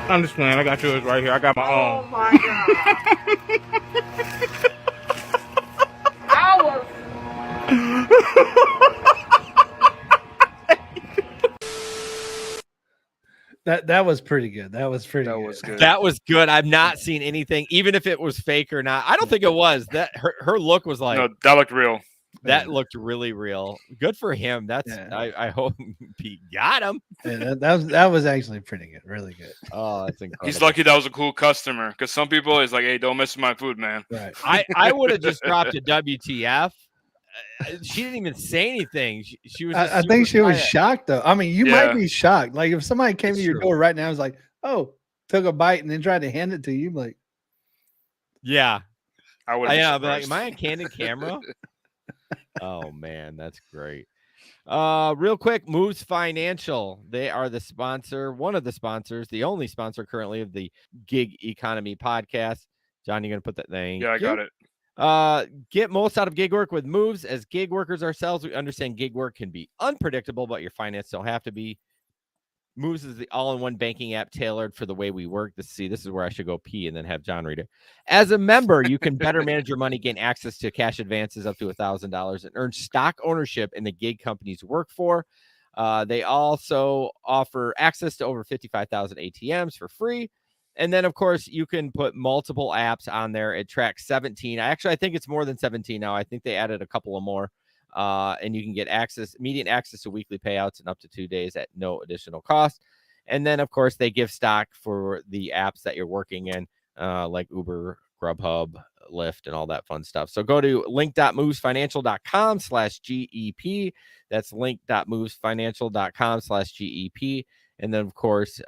I'm just playing. I got yours right here. I got my own.
Oh my God. I was
That was pretty good. That was pretty
That
good.
was good.
That was good. I've not seen anything, even if it was fake or not. I don't think it was. That her look was like
No, that looked real.
that looked really real. Good for him. That's I hope Pete got him.
Yeah, that was actually pretty good. Really good.
Oh, that's incredible.
He's lucky that was a cool customer, because some people is like, hey, don't mess with my food, man.
Right.
I would have just dropped a WTF. She didn't even say anything. She was.
I think she was shocked though. I mean, you might be shocked. Like if somebody came to your door right now, and was like, "Oh," took a bite and then tried to hand it to you, like,
yeah,
I would.
Yeah, but like, am I on candid camera? Oh man, that's great. Real quick, Moves Financial. They are the sponsor, one of the sponsors, the only sponsor currently of the Gig Economy podcast. John, you gonna put that thing?
Yeah, I got it.
Get most out of gig work with Moves. As gig workers ourselves, we understand gig work can be unpredictable, but your finance don't have to be. Moves is the all-in-one banking app tailored for the way we work. This is where I should go pee and then have John read it. As a member, you can better manage your money, gain access to cash advances up to $1,000, and earn stock ownership in the gig companies you work for. They also offer access to over 55,000 ATMs for free. And then, of course, you can put multiple apps on there. It tracks 17. I think it's more than 17 now. I think they added a couple of more. And you can get immediate access to weekly payouts in up to 2 days at no additional cost. And then, of course, they give stock for the apps that you're working in, like Uber, Grubhub, Lyft, and all that fun stuff. So go to link.movesfinancial.com/GEP. That's link.movesfinancial.com/GEP. And then, of course,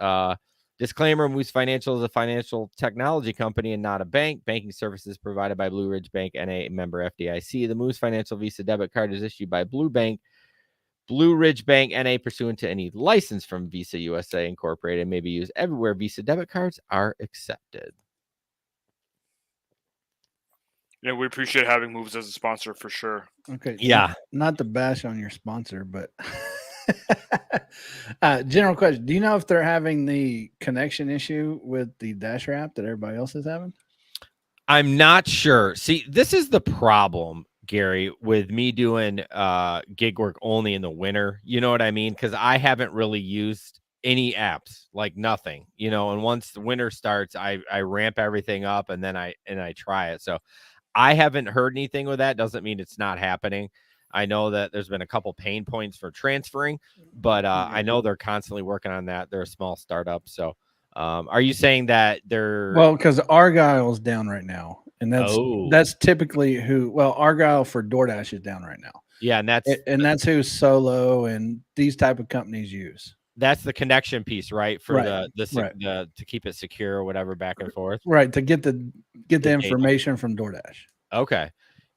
disclaimer, Moose Financial is a financial technology company and not a bank. Banking services provided by Blue Ridge Bank, NA, member FDIC. The Moose Financial Visa debit card is issued by Blue Ridge Bank, NA, pursuant to any license from Visa USA Incorporated, and may be used everywhere Visa debit cards are accepted.
Yeah, we appreciate having Moves as a sponsor for sure.
Okay.
Yeah.
Not to bash on your sponsor, but general question. Do you know if they're having the connection issue with the Dasher app that everybody else is having?
I'm not sure. See, this is the problem, Gary, with me doing gig work only in the winter. You know what I mean? Because I haven't really used any apps, like nothing, and once the winter starts, I ramp everything up and then I try it. So I haven't heard anything with that. Doesn't mean it's not happening. I know that there's been a couple pain points for transferring, but I know they're constantly working on that. They're a small startup. So are you saying that they're...
Well, because Argyle's down right now. And that's typically Argyle for DoorDash is down right now.
Yeah, and
that's who Solo and these type of companies use.
That's the connection piece, right? For
right.
to keep it secure or whatever, back and forth.
Right, to get the information from DoorDash.
Okay.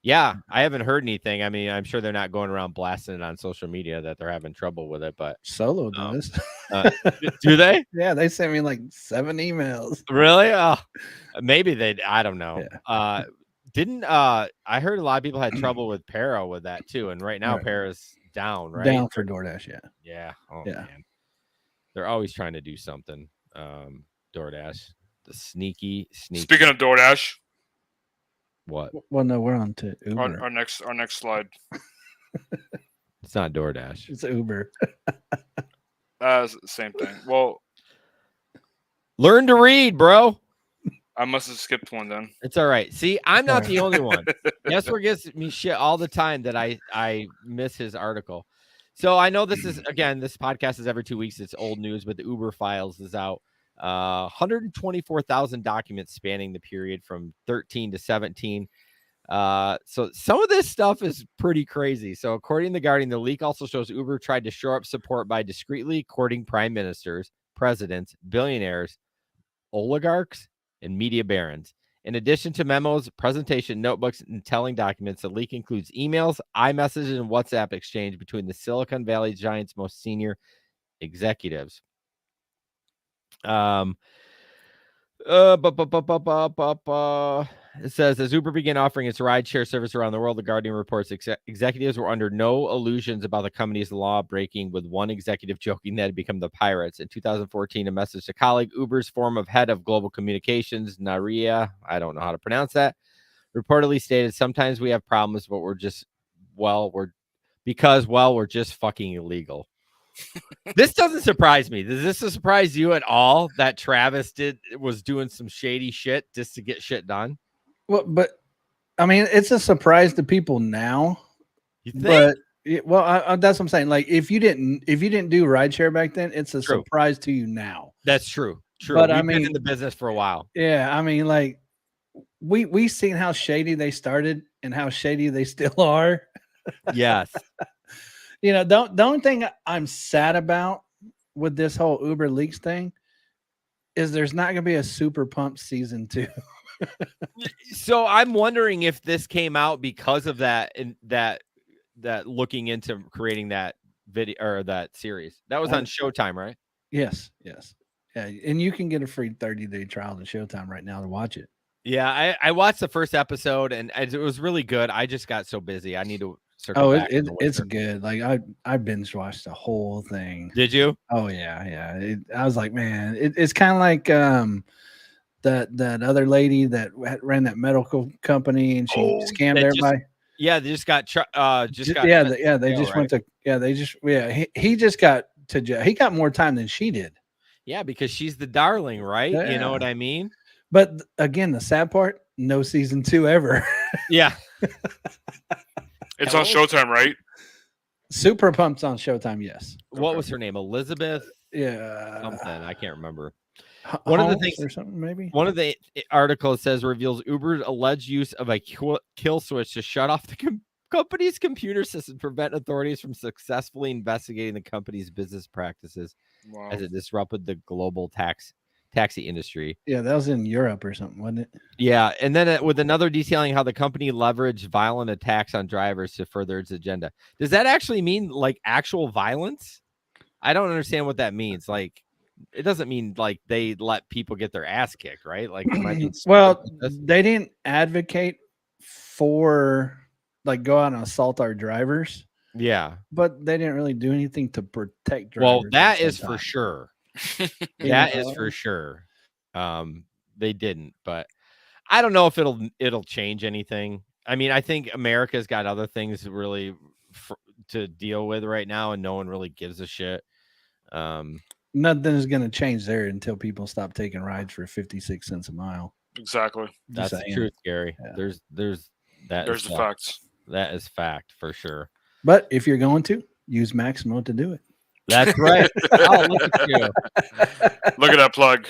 Yeah, I haven't heard anything. I mean, I'm sure they're not going around blasting it on social media that they're having trouble with it, but
Solo does.
Do they?
Yeah, they sent me like 7 emails.
Really? Oh, maybe they. I don't know.
Yeah.
I heard a lot of people had trouble with Para with that too, and right now Para's down, right?
Down for DoorDash, yeah.
Yeah. Oh,
yeah.
Man. They're always trying to do something. DoorDash, the sneaky.
Speaking of DoorDash.
What?
Well, no, we're on to Uber.
Our next slide.
It's not DoorDash.
It's Uber.
Same thing. Well,
learn to read, bro.
I must have skipped one then.
It's all right. See, I'm not the only one. Yesler gets me shit all the time that I miss his article. So I know this podcast is every 2 weeks. It's old news, but the Uber Files is out. 124,000 documents spanning the period from 13 to 17. So some of this stuff is pretty crazy. So according to The Guardian, the leak also shows Uber tried to shore up support by discreetly courting prime ministers, presidents, billionaires, oligarchs, and media barons. In addition to memos, presentation notebooks, and telling documents, the leak includes emails, iMessages, and WhatsApp exchange between the Silicon Valley giant's most senior executives. It says, as Uber began offering its rideshare service around the world, The Guardian reports executives were under no illusions about the company's law breaking, with one executive joking that it had become the pirates. In 2014, a message to colleague, Uber's former head of global communications, Naria, I don't know how to pronounce that, reportedly stated, sometimes we have problems, but we're just we're just fucking illegal. This doesn't surprise me. Does this surprise you at all that Travis was doing some shady shit just to get shit done?
Well, but I mean, it's a surprise to people now.
You think?
But that's what I'm saying. Like, if you didn't do rideshare back then, it's a
True.
surprise to you now.
That's true. True.
But
We've
I
been
mean,
in the business for a while.
Yeah, I mean, like we seen how shady they started and how shady they still are.
Yes.
You know, the only thing I'm sad about with this whole Uber leaks thing is there's not going to be a Super Pump season 2.
So I'm wondering if this came out because of that and that looking into creating that video or that series. That was on Showtime, right?
Yes. Yeah, and you can get a free 30-day trial to Showtime right now to watch it.
Yeah, I watched the first episode and it was really good. I just got so busy. I need to circle back.
It's good. Like I binge watched the whole thing.
Did you?
Oh yeah. I was like, man, it's kind of like that other lady that ran that medical company and she scammed everybody.
They just got
he just got to jail. He got more time than she did.
Yeah, because she's the darling, right?
Yeah.
You know what I mean?
But again, the sad part, no season 2 ever.
Yeah.
It's on Showtime, right?
Super Pump's on Showtime, yes.
What was her name? Elizabeth?
Yeah.
Something. I can't remember.
One of the things or something, maybe.
One of the articles says reveals Uber's alleged use of a kill switch to shut off the company's computer system, prevent authorities from successfully investigating the company's business practices as it disrupted the global taxi industry.
Yeah, that was in Europe or something, wasn't it?
Yeah, and then with another detailing how the company leveraged violent attacks on drivers to further its agenda. Does that actually mean like actual violence? I don't understand what that means. Like, it doesn't mean like they let people get their ass kicked, right? Like,
well, they didn't advocate for like go out and assault our drivers.
Yeah,
but they didn't really do anything to protect drivers.
Well, that is for sure. That is for sure. They didn't, but I don't know if it'll change anything. I mean, I think America's got other things really to deal with right now, and no one really gives a shit.
Nothing is going to change there until people stop taking rides for 56 cents a mile.
Exactly.
That's the truth, Gary. Yeah. There's the
facts.
That is fact for sure.
But if you're going to use Maximo to do it.
That's right. Oh, look at you.
Look at that plug.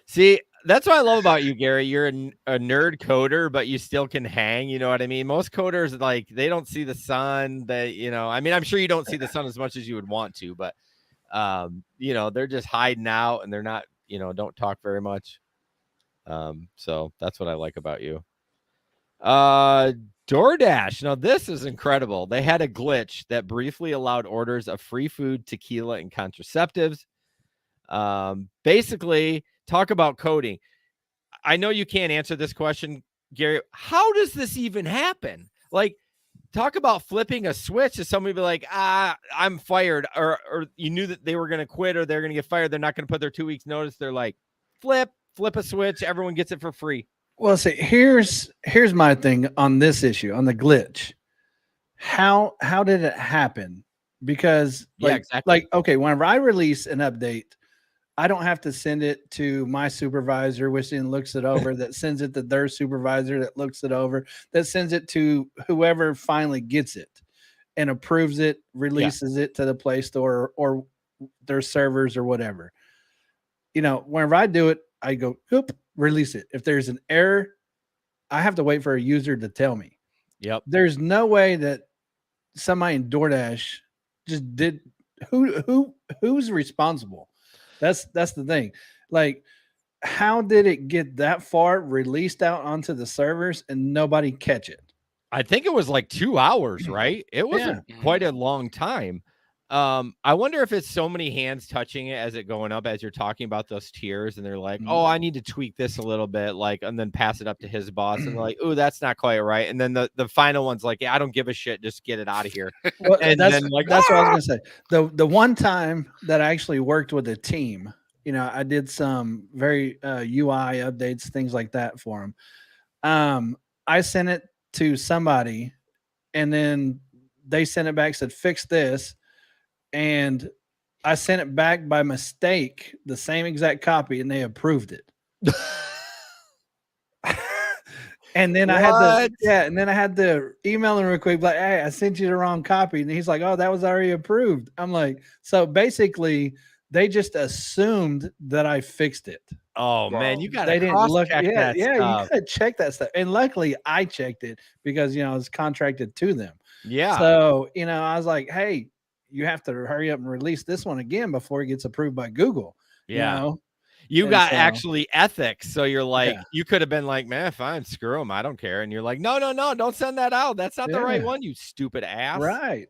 See, that's what I love about you, Gary. You're a nerd coder, but you still can hang. You know what I mean? Most coders, like, they don't see the sun. I mean, I'm sure you don't see the sun as much as you would want to, but they're just hiding out and they're not, don't talk very much. So that's what I like about you. Doordash. Now, this is incredible. They had a glitch that briefly allowed orders of free food, tequila, and contraceptives. Basically, talk about coding. I know you can't answer this question, Gary. How does this even happen? Like, talk about flipping a switch to somebody be like, I'm fired, or you knew that they were going to quit or they're going to get fired. They're not going to put their 2 weeks notice. They're like, flip a switch. Everyone gets it for free.
Well, see, here's my thing on this issue, on the glitch. How did it happen? Because okay, whenever I release an update, I don't have to send it to my supervisor, which then looks it over, that sends it to their supervisor, that looks it over, that sends it to whoever finally gets it and approves it, releases it to the Play Store or their servers or whatever. Whenever I do it, I go, oop, release it. If there's an error, I have to wait for a user to tell me.
Yep.
There's no way that somebody in DoorDash just did. Who's responsible? That's the thing. Like, how did it get that far released out onto the servers and nobody catch it?
I think it was like 2 hours, right? It wasn't quite a long time. I wonder if it's so many hands touching it as it going up as you're talking about those tiers, and they're like, oh, I need to tweak this a little bit, like, and then pass it up to his boss, and they're like, oh, that's not quite right. And then the final one's like, yeah, I don't give a shit, just get it out of here.
Well, and that's what I was gonna say. The one time that I actually worked with a team, I did some very UI updates, things like that for them. I sent it to somebody, and then they sent it back, said, fix this. And I sent it back by mistake, the same exact copy, and they approved it. And then I had to email him real quick, like, hey, I sent you the wrong copy. And he's like, oh, that was already approved. I'm like, so basically they just assumed that I fixed it.
Oh man, you gotta
They didn't look.
cross-check
Yeah,
that
yeah,
stuff.
you gotta check that stuff. And luckily I checked it because I was contracted to them.
Yeah.
So, I was like, hey, you have to hurry up and release this one again before it gets approved by Google.
Yeah.
You
You got actually ethics. So you're like, you could have been like, man, fine, screw him. I don't care. And you're like, no, don't send that out. That's not the right one, you stupid ass.
Right.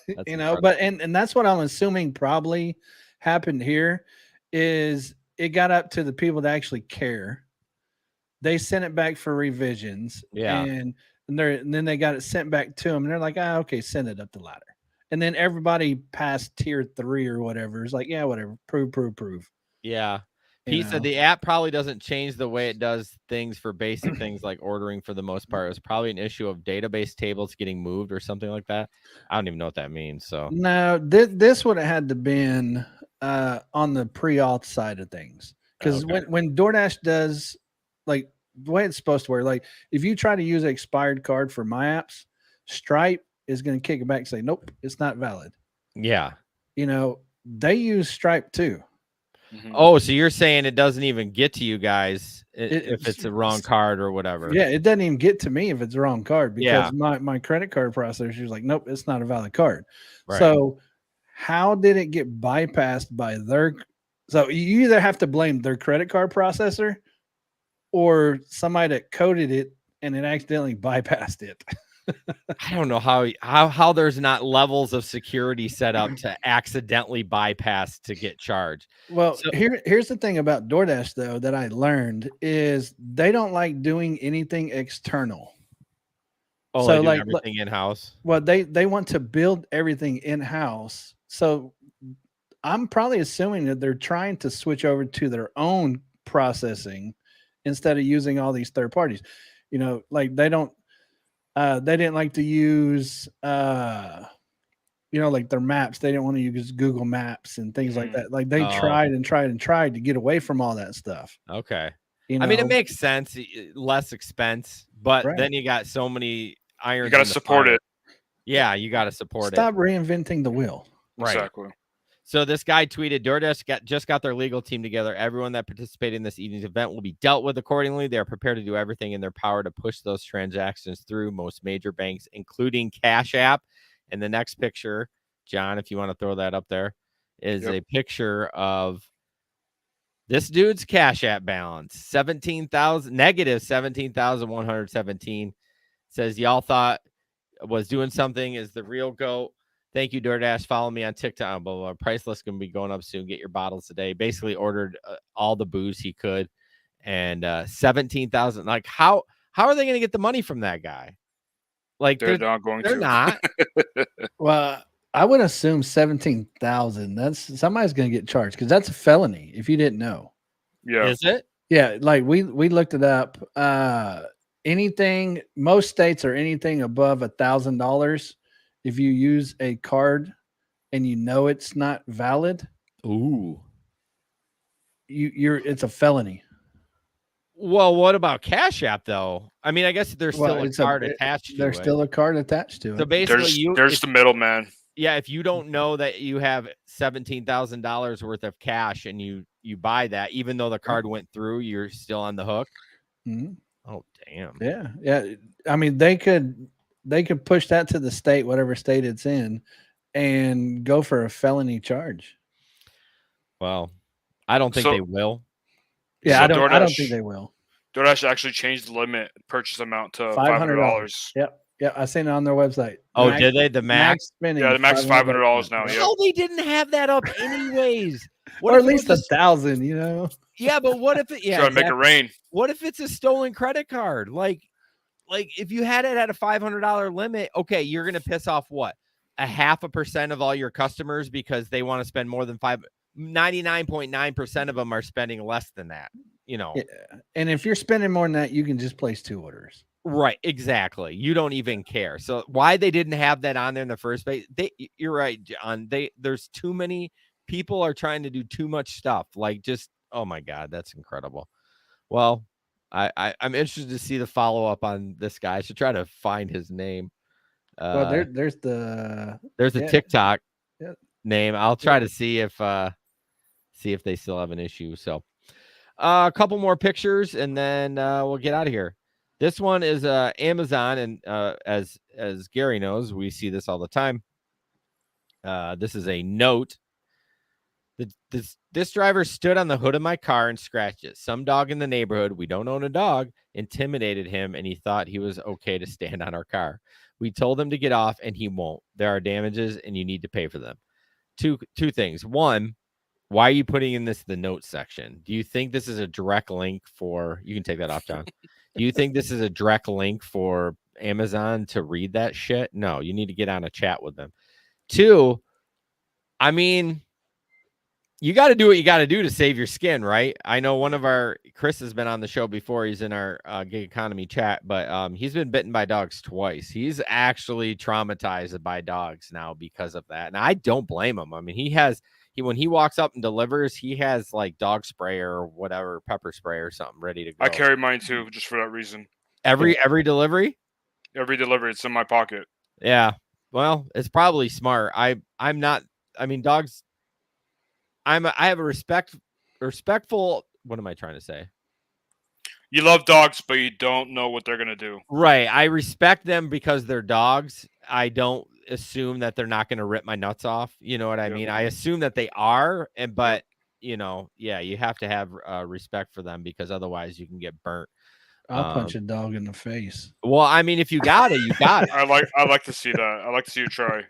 That's
But and that's what I'm assuming probably happened here is it got up to the people that actually care. They sent it back for revisions.
Yeah.
And then they got it sent back to them. And they're like, okay, send it up the ladder. And then everybody past tier 3 or whatever is like, yeah, whatever. Prove.
Yeah. He said the app probably doesn't change the way it does things for basic things like ordering for the most part. It was probably an issue of database tables getting moved or something like that. I don't even know what that means. So
no, this would have had to been on the pre-auth side of things. Because when DoorDash does like the way it's supposed to work, like if you try to use an expired card for my apps, Stripe is going to kick it back and say, nope, it's not valid.
Yeah.
They use Stripe too.
Mm-hmm.
Oh, so you're saying it doesn't even get to you guys if it's a wrong card or whatever?
Yeah, it doesn't even get to me if it's a wrong card because my credit card processor is like, nope, it's not a valid card. Right. So how did it get bypassed by their? So you either have to blame their credit card processor or somebody that coded it and it accidentally bypassed it.
I don't know how there's not levels of security set up to accidentally bypass to get charged.
Well, here's the thing about DoorDash though that I learned is they don't like doing anything external.
Oh, so like everything in house.
Well, they want to build everything in house. So I'm probably assuming that they're trying to switch over to their own processing instead of using all these third parties. Like they didn't like to use, like their maps. They didn't want to use Google Maps and things like that. Like they tried to get away from all that stuff.
Okay. I mean, it makes sense, less expense, but then you got so many irons.
You got to support it.
Yeah, you got to support it.
Stop reinventing the wheel.
Right.
Exactly.
So this guy tweeted, DoorDash just got their legal team together. Everyone that participated in this evening's event will be dealt with accordingly. They are prepared to do everything in their power to push those transactions through most major banks, including Cash App. And the next picture, John, if you want to throw that up there, is a picture of this dude's Cash App balance, negative 17,117. Says y'all thought was doing something is the real GOAT. Thank you, DoorDash. Follow me on TikTok. Blah, blah, blah. Price list going to be going up soon. Get your bottles today. Basically ordered all the booze he could. And 17,000. Like, how are they going to get the money from that guy? Like,
they're not going to.
They're not.
Well, I would assume 17,000. That's somebody's going to get charged because that's a felony if you didn't know.
Yeah.
Is it?
Yeah. Like we looked it up. Most states are anything above $1,000. If you use a card and it's not valid, it's a felony.
Well, what about Cash App though? I mean, I guess there's still a card attached to it.
There's still a card attached to it.
So basically,
there's the middleman.
Yeah, if you don't know that you have $17,000 worth of cash and you buy that, even though the card went through, you're still on the hook.
Mm-hmm.
Oh, damn.
Yeah. I mean, they could push that to the state, whatever state it's in, and go for a felony charge.
Well, I don't think they will.
Yeah, so I don't think they will.
DoorDash actually changed the limit purchase amount to $500.
Yep. Yeah, I seen it on their website.
Oh, did they? The max
spending. Yeah, the max $500 now.
Yeah. They didn't have that up anyways.
Or at least 1,000,
Yeah, but what if it? Yeah,
trying to make it rain.
What if it's a stolen credit card? Like if you had it at a $500 limit, okay, you're gonna piss off what? 0.5% of all your customers because they want to spend more than 99.9% of them are spending less than that.
Yeah. And if you're spending more than that, you can just place 2 orders.
Right, exactly. You don't even care. So why they didn't have that on there in the first place? You're right, John. There's too many people are trying to do too much stuff. Like just oh my god, that's incredible. Well, I'm interested to see the follow up on this guy. I should try to find his name.
Well, there's the
There's a
yeah,
TikTok
yeah.
name. I'll try to see if they still have an issue. So a couple more pictures and then we'll get out of here. This one is Amazon, and as Gary knows, we see this all the time. This is a note. This driver stood on the hood of my car and scratched it. Some dog in the neighborhood, we don't own a dog, intimidated him, and he thought he was okay to stand on our car. We told him to get off, and he won't. There are damages, and you need to pay for them. Two things. One, why are you putting in the notes section? Do you think this is a direct link for? You can take that off, John. Do you think this is a direct link for Amazon to read that shit? No, you need to get on a chat with them. Two, I mean, you got to do what you got to do to save your skin, right? I know one of Chris has been on the show before. He's in our gig economy chat, but he's been bitten by dogs twice. He's actually traumatized by dogs now because of that. And I don't blame him. I mean, when he walks up and delivers, he has like dog spray or whatever, pepper spray or something ready to go.
I carry mine too, just for that reason.
Every delivery?
Every delivery, it's in my pocket.
Yeah. Well, it's probably smart. I'm not, I mean, dogs, I have a respectful, what am I trying to say?
You love dogs, but you don't know what they're going to do.
Right. I respect them because they're dogs. I don't assume that they're not going to rip my nuts off. You know what I mean? I assume that they are, but you know, yeah, you have to have respect for them because otherwise you can get burnt.
I'll punch a dog in the face.
Well, I mean, if you got it, you got it.
I like to see that. I like to see you try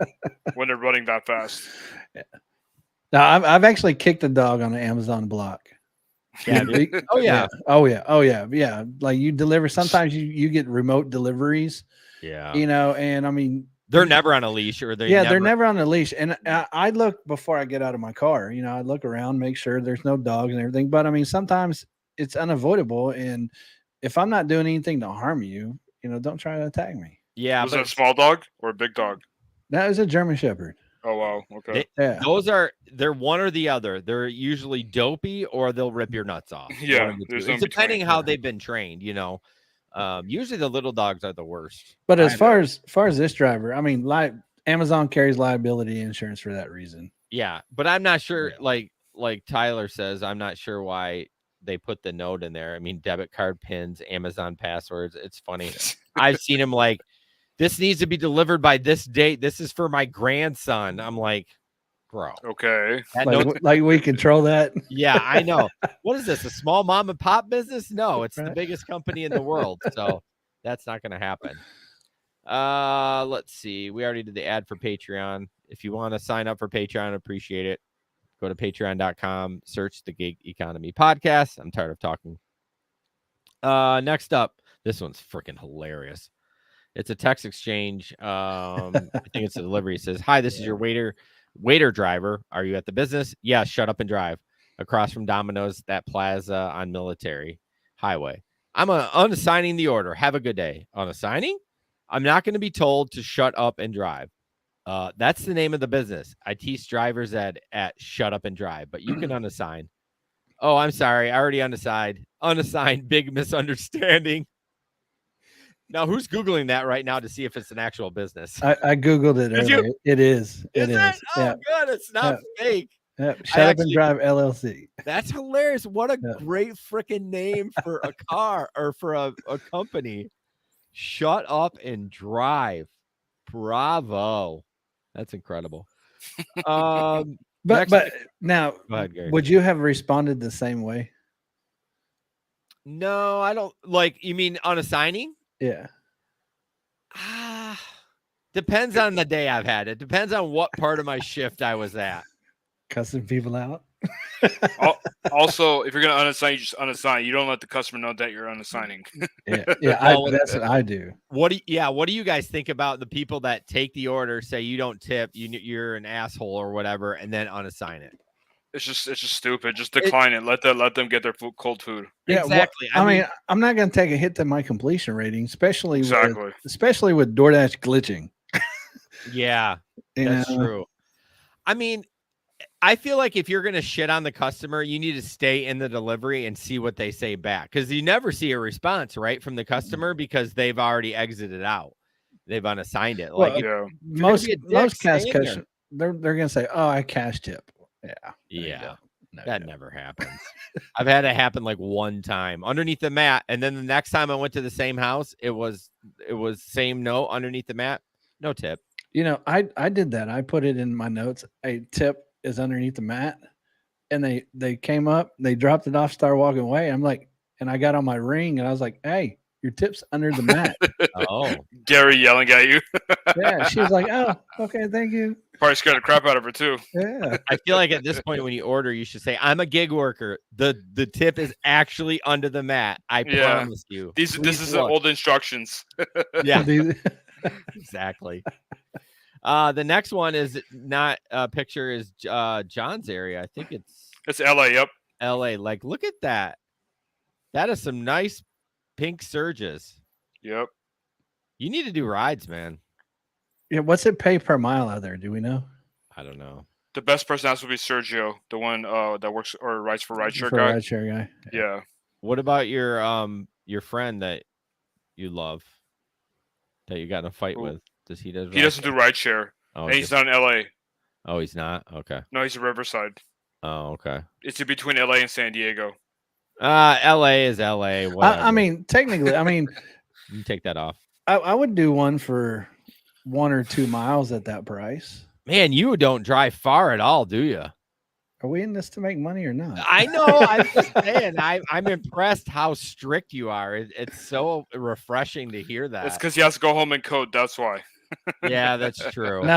when they're running that fast.
Yeah. Now, I've actually kicked a dog on an Amazon block.
Yeah. Oh yeah.
Oh yeah. Like you deliver. Sometimes you get remote deliveries.
Yeah.
You know, and I mean,
they're never on a leash, or
they're never on a leash. And I look before I get out of my car. You know, I look around, make sure there's no dogs and everything. But I mean, sometimes it's unavoidable. And if I'm not doing anything to harm you, you know, don't try to attack me.
Yeah.
Was that a small dog or a big dog?
That was a German Shepherd.
Oh wow. Okay.
They're
one or the other. They're usually dopey or they'll rip your nuts off.
Yeah.
It's depending how they've been trained, you know. Usually the little dogs are the worst.
But as far as this driver, I mean, Amazon carries liability insurance for that reason.
Yeah, but I'm not sure. Like Tyler says, I'm not sure why they put the note in there. I mean, debit card pins, Amazon passwords. It's funny. I've seen him like, this needs to be delivered by this date. This is for my grandson. I'm like, bro.
Okay.
Like we control that.
Yeah, I know. What is this? A small mom and pop business? No, it's the biggest company in the world. So that's not going to happen. Let's see. We already did the ad for Patreon. If you want to sign up for Patreon, appreciate it. Go to patreon.com, search the Gig Economy Podcast. I'm tired of talking. Next up, this one's freaking hilarious. It's a text exchange. I think it's a delivery. It says, "Hi, this is your waiter driver. Are you at the business? Yeah, shut up and drive. Across from Domino's, that plaza on Military Highway. I'm unassigning the order. Have a good day." Unassigning? I'm not going to be told to shut up and drive. That's the name of the business. I teach drivers at shut up and drive, but you can unassign. Oh, I'm sorry. I already unassigned. Unassigned. Big misunderstanding. Now, who's Googling that right now to see if it's an actual business?
I Googled it earlier. It is. It is.
Oh, yeah. Good. It's not fake.
Yep. Shut Up and Drive LLC.
That's hilarious. What a great freaking name for a car or for a company. Shut Up and Drive. Bravo. That's incredible.
But now,
go ahead, Gary.
Would you have responded the same way?
No, I don't. Like, you mean unassigning?
Yeah.
Depends on the day I've had. It depends on what part of my shift I was at.
Cussing people out.
Also, if you're going to unassign, you just unassign. You don't let the customer know that you're unassigning.
That's what I do.
What do you guys think about the people that take the order, say you don't tip, you're an asshole or whatever, and then unassign it?
It's just stupid. Just decline it. Let them get their cold food.
Yeah,
Exactly.
I mean, I'm not going to take a hit to my completion rating, especially with DoorDash glitching.
Yeah,
You
that's
know?
true. I mean, I feel like if you're going to shit on the customer, you need to stay in the delivery and see what they say back, because you never see a response, right, from the customer because they've already exited out. They've unassigned it. Like,
Well,
most
cash customers, they're going to say, "Oh, I cash tip."
Yeah.
No,
That never happens. I've had it happen like one time underneath the mat, and then the next time I went to the same house, it was same note underneath the mat, no tip.
You know, I did that. I put it in my notes. A tip is underneath the mat, and they came up, they dropped it off, started walking away. I'm like, and I got on my ring, and I was like, "Hey, your tip's under the mat."
Oh,
Gary yelling at you.
Yeah, she was like, "Oh, okay, thank you."
Probably scared the crap out of her too.
Yeah,
I feel like at this point when you order, you should say, "I'm a gig worker. The tip is actually under the mat. I promise you."
This is the old instructions.
Yeah, exactly. The next one is not a picture, is John's area. I think
it's LA. Yep.
LA. Like, look at that. That is some nice pink surges.
Yep.
You need to do rides, man.
yeah. What's it pay per mile out there? Do we know?
I don't know.
The best person has to be Sergio, the one that works or writes for Rideshare
For
guy.
Rideshare guy.
Yeah.
What about your friend that you love that you got in a fight with? Does he
He doesn't do Rideshare.
Oh,
and he's not in LA.
Oh, he's not? Okay.
No, he's in Riverside.
Oh, okay.
It's in between LA and San Diego.
LA is LA.
I mean, technically,
you can take that off.
I would do one for 1 or 2 miles at that price.
Man, you don't drive far at all, do you?
Are we in this to make money or not?
I know. I'm just saying. I'm impressed how strict you are. It's so refreshing to hear that.
It's because he has to go home and code. That's why.
Yeah, that's true.
No,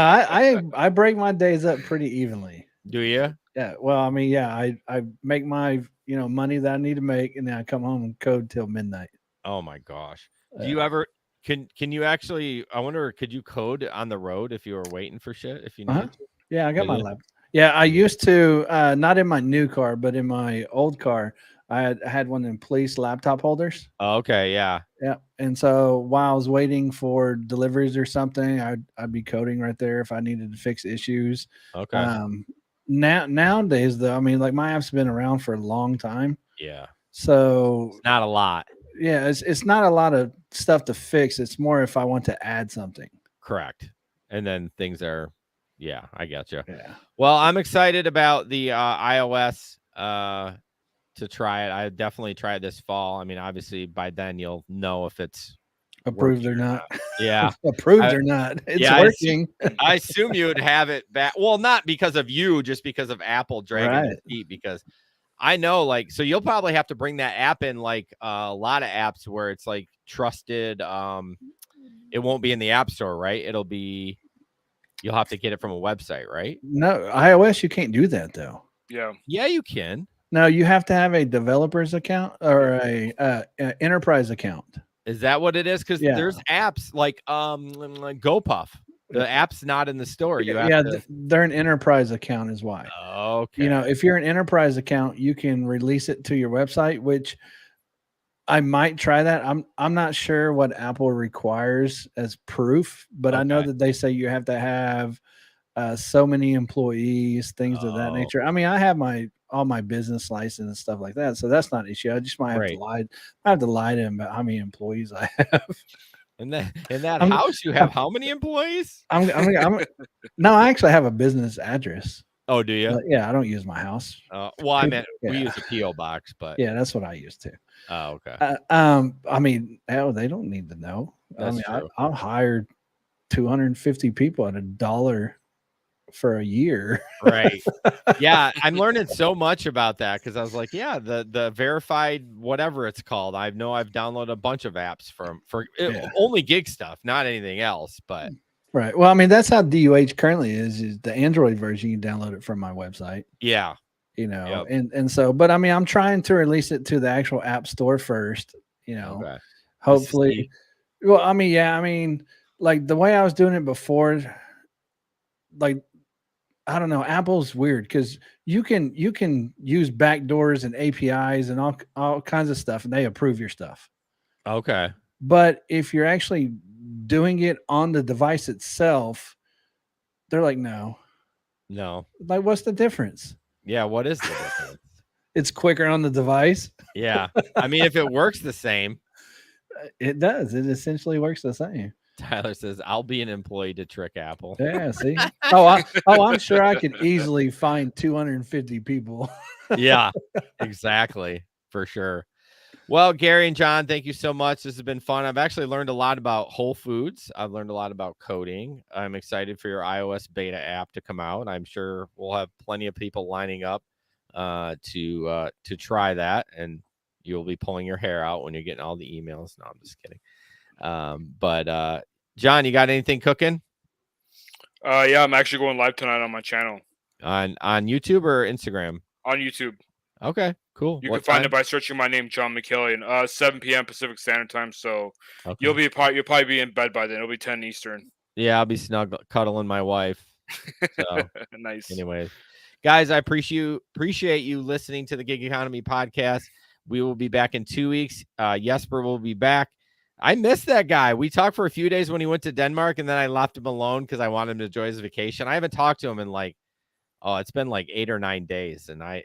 I break my days up pretty evenly.
Do you?
Yeah. Well, I mean, yeah, I make my money that I need to make, and then I come home and code till midnight.
Oh my gosh. Do you ever can you actually? I wonder, could you code on the road if you were waiting for shit? If you needed to?
Yeah, I got my laptop. Yeah, I used to not in my new car, but in my old car, I had one of them police laptop holders.
Oh, okay, yeah.
Yeah. And so while I was waiting for deliveries or something, I'd be coding right there if I needed to fix issues.
Okay.
Nowadays though, I mean, like my app's been around for a long time.
Yeah.
So
It's not a lot.
yeah, it's not a lot of stuff to fix. It's more if I want to add something.
Correct. And then things are, yeah, I got you.
Yeah.
Well, I'm excited about the iOS to try it. I definitely try it this fall. I mean, obviously by then you'll know if it's
Approved or not.
Yeah.
Approved or not. It's working.
I assume you would have it back. Well, not because of you, just because of Apple dragging the feet, because I know, like, so you'll probably have to bring that app in, like a lot of apps where it's like trusted. It won't be in the App Store, right? You'll have to get it from a website, right?
No, iOS, you can't do that though.
Yeah.
Yeah, you can.
No, you have to have a developer's account or a enterprise account.
Is that what it is? Because there's apps like GoPuff. The app's not in the store. You have to...
they're an enterprise account is why.
Okay.
If you're an enterprise account, you can release it to your website, which I might try that. I'm not sure what Apple requires as proof, but I know that they say you have to have so many employees, things of that nature. I mean, I have all my business license and stuff like that, so that's not an issue. I just might have to lie. I have to lie to them about how many employees I have.
In that house, you have how many employees?
No, I actually have a business address.
Oh, do you?
Yeah, I don't use my house.
Well, I meant we use a PO box, but
yeah, that's what I use too.
Oh, okay.
I mean, hell, they don't need to know.
That's
true. I'll hire 250 people at $1 for a year.
Right. Yeah, I'm learning so much about that because I was like, yeah, the verified whatever it's called. I know I've downloaded a bunch of apps for only gig stuff, not anything else. But
right. Well, I mean, that's how DUH currently is the Android version. You can download it from my website.
Yeah.
And so, but I mean, I'm trying to release it to the actual app store first, hopefully. Well, I mean, like the way I was doing it before, like I don't know. Apple's weird because you can use backdoors and APIs and all kinds of stuff, and they approve your stuff.
Okay.
But if you're actually doing it on the device itself, they're like, no.
No.
Like, what's the difference?
Yeah. What is the difference?
It's quicker on the device.
Yeah. I mean, if it works the same,
It does. It essentially works the same.
Tyler says, I'll be an employee to trick Apple.
Yeah. See. I'm sure I could easily find 250 people.
Yeah, exactly. For sure. Well, Gary and John, thank you so much. This has been fun. I've actually learned a lot about Whole Foods. I've learned a lot about coding. I'm excited for your iOS beta app to come out. I'm sure we'll have plenty of people lining up to try that, and you'll be pulling your hair out when you're getting all the emails. No, I'm just kidding. But John, you got anything cooking
Yeah, I'm actually going live tonight on my channel
on YouTube or Instagram?
on YouTube.
Okay, cool.
You
What
can find
time?
it by searching my name, John McKillian. 7 p.m. Pacific Standard Time. So
Okay.
you'll probably be in bed by then. It'll be 10 Eastern.
Yeah, I'll be snug cuddling my wife. So
Nice.
anyways, guys, I appreciate you listening to the Gig Economy podcast. We will be back in 2 weeks. Jesper will be back. I missed that guy. We talked for a few days when he went to Denmark, and then I left him alone because I wanted him to enjoy his vacation. I haven't talked to him in it's been like 8 or 9 days, and I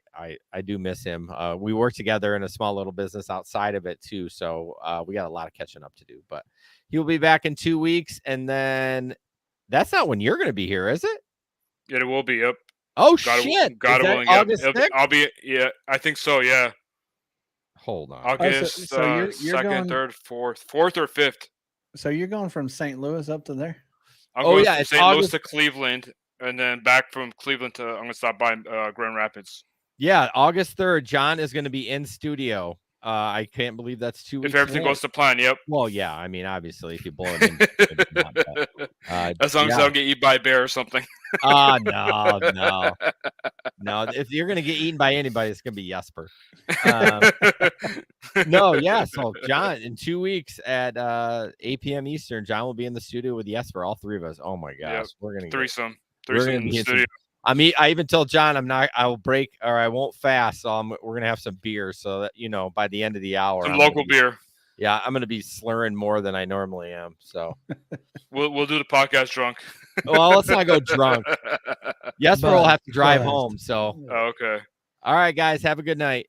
do miss him. We work together in a small little business outside of it too, so we got a lot of catching up to do. But he'll be back in 2 weeks, and then that's not when you're going to be here, is it?
Yeah, it will be. Yep.
Oh
God,
shit!
God
Is that
willing. Yep.
August 6th?
I'll be. Yeah, I think so. Yeah.
Hold on.
August
so you're
2nd,
going-
3rd, 4th or 5th.
So you're going from St. Louis up to there?
I'm
Oh,
going
yeah,
from
it's
St. Louis
August-
to Cleveland, and then back from Cleveland to I'm gonna stop by Grand Rapids.
Yeah, August 3rd. John is going to be in studio. I can't believe that's 2 weeks.
If everything
away.
goes to plan, yep.
Well, yeah. I mean, obviously, if you blow it in, maybe not, but,
as long as I
yeah.
don't get eaten by a bear or something.
No. If you're gonna get eaten by anybody, it's gonna be Jesper. No, yeah. So John, in 2 weeks at 8 p.m. Eastern, John will be in the studio with Jesper, all three of us. Oh my gosh,
Yep.
we're gonna
Threesome
we're gonna
in
be
the
in some-
studio.
I mean, I even told John I will break or I won't fast, so we're gonna have some beer so that by the end of the hour,
Some local beer.
Yeah, I'm gonna be slurring more than I normally am. So
We'll do the podcast drunk.
well, let's not go drunk. Jesper will have to drive
Buzzed.
home. So
Oh, okay.
all right, guys, have a good night.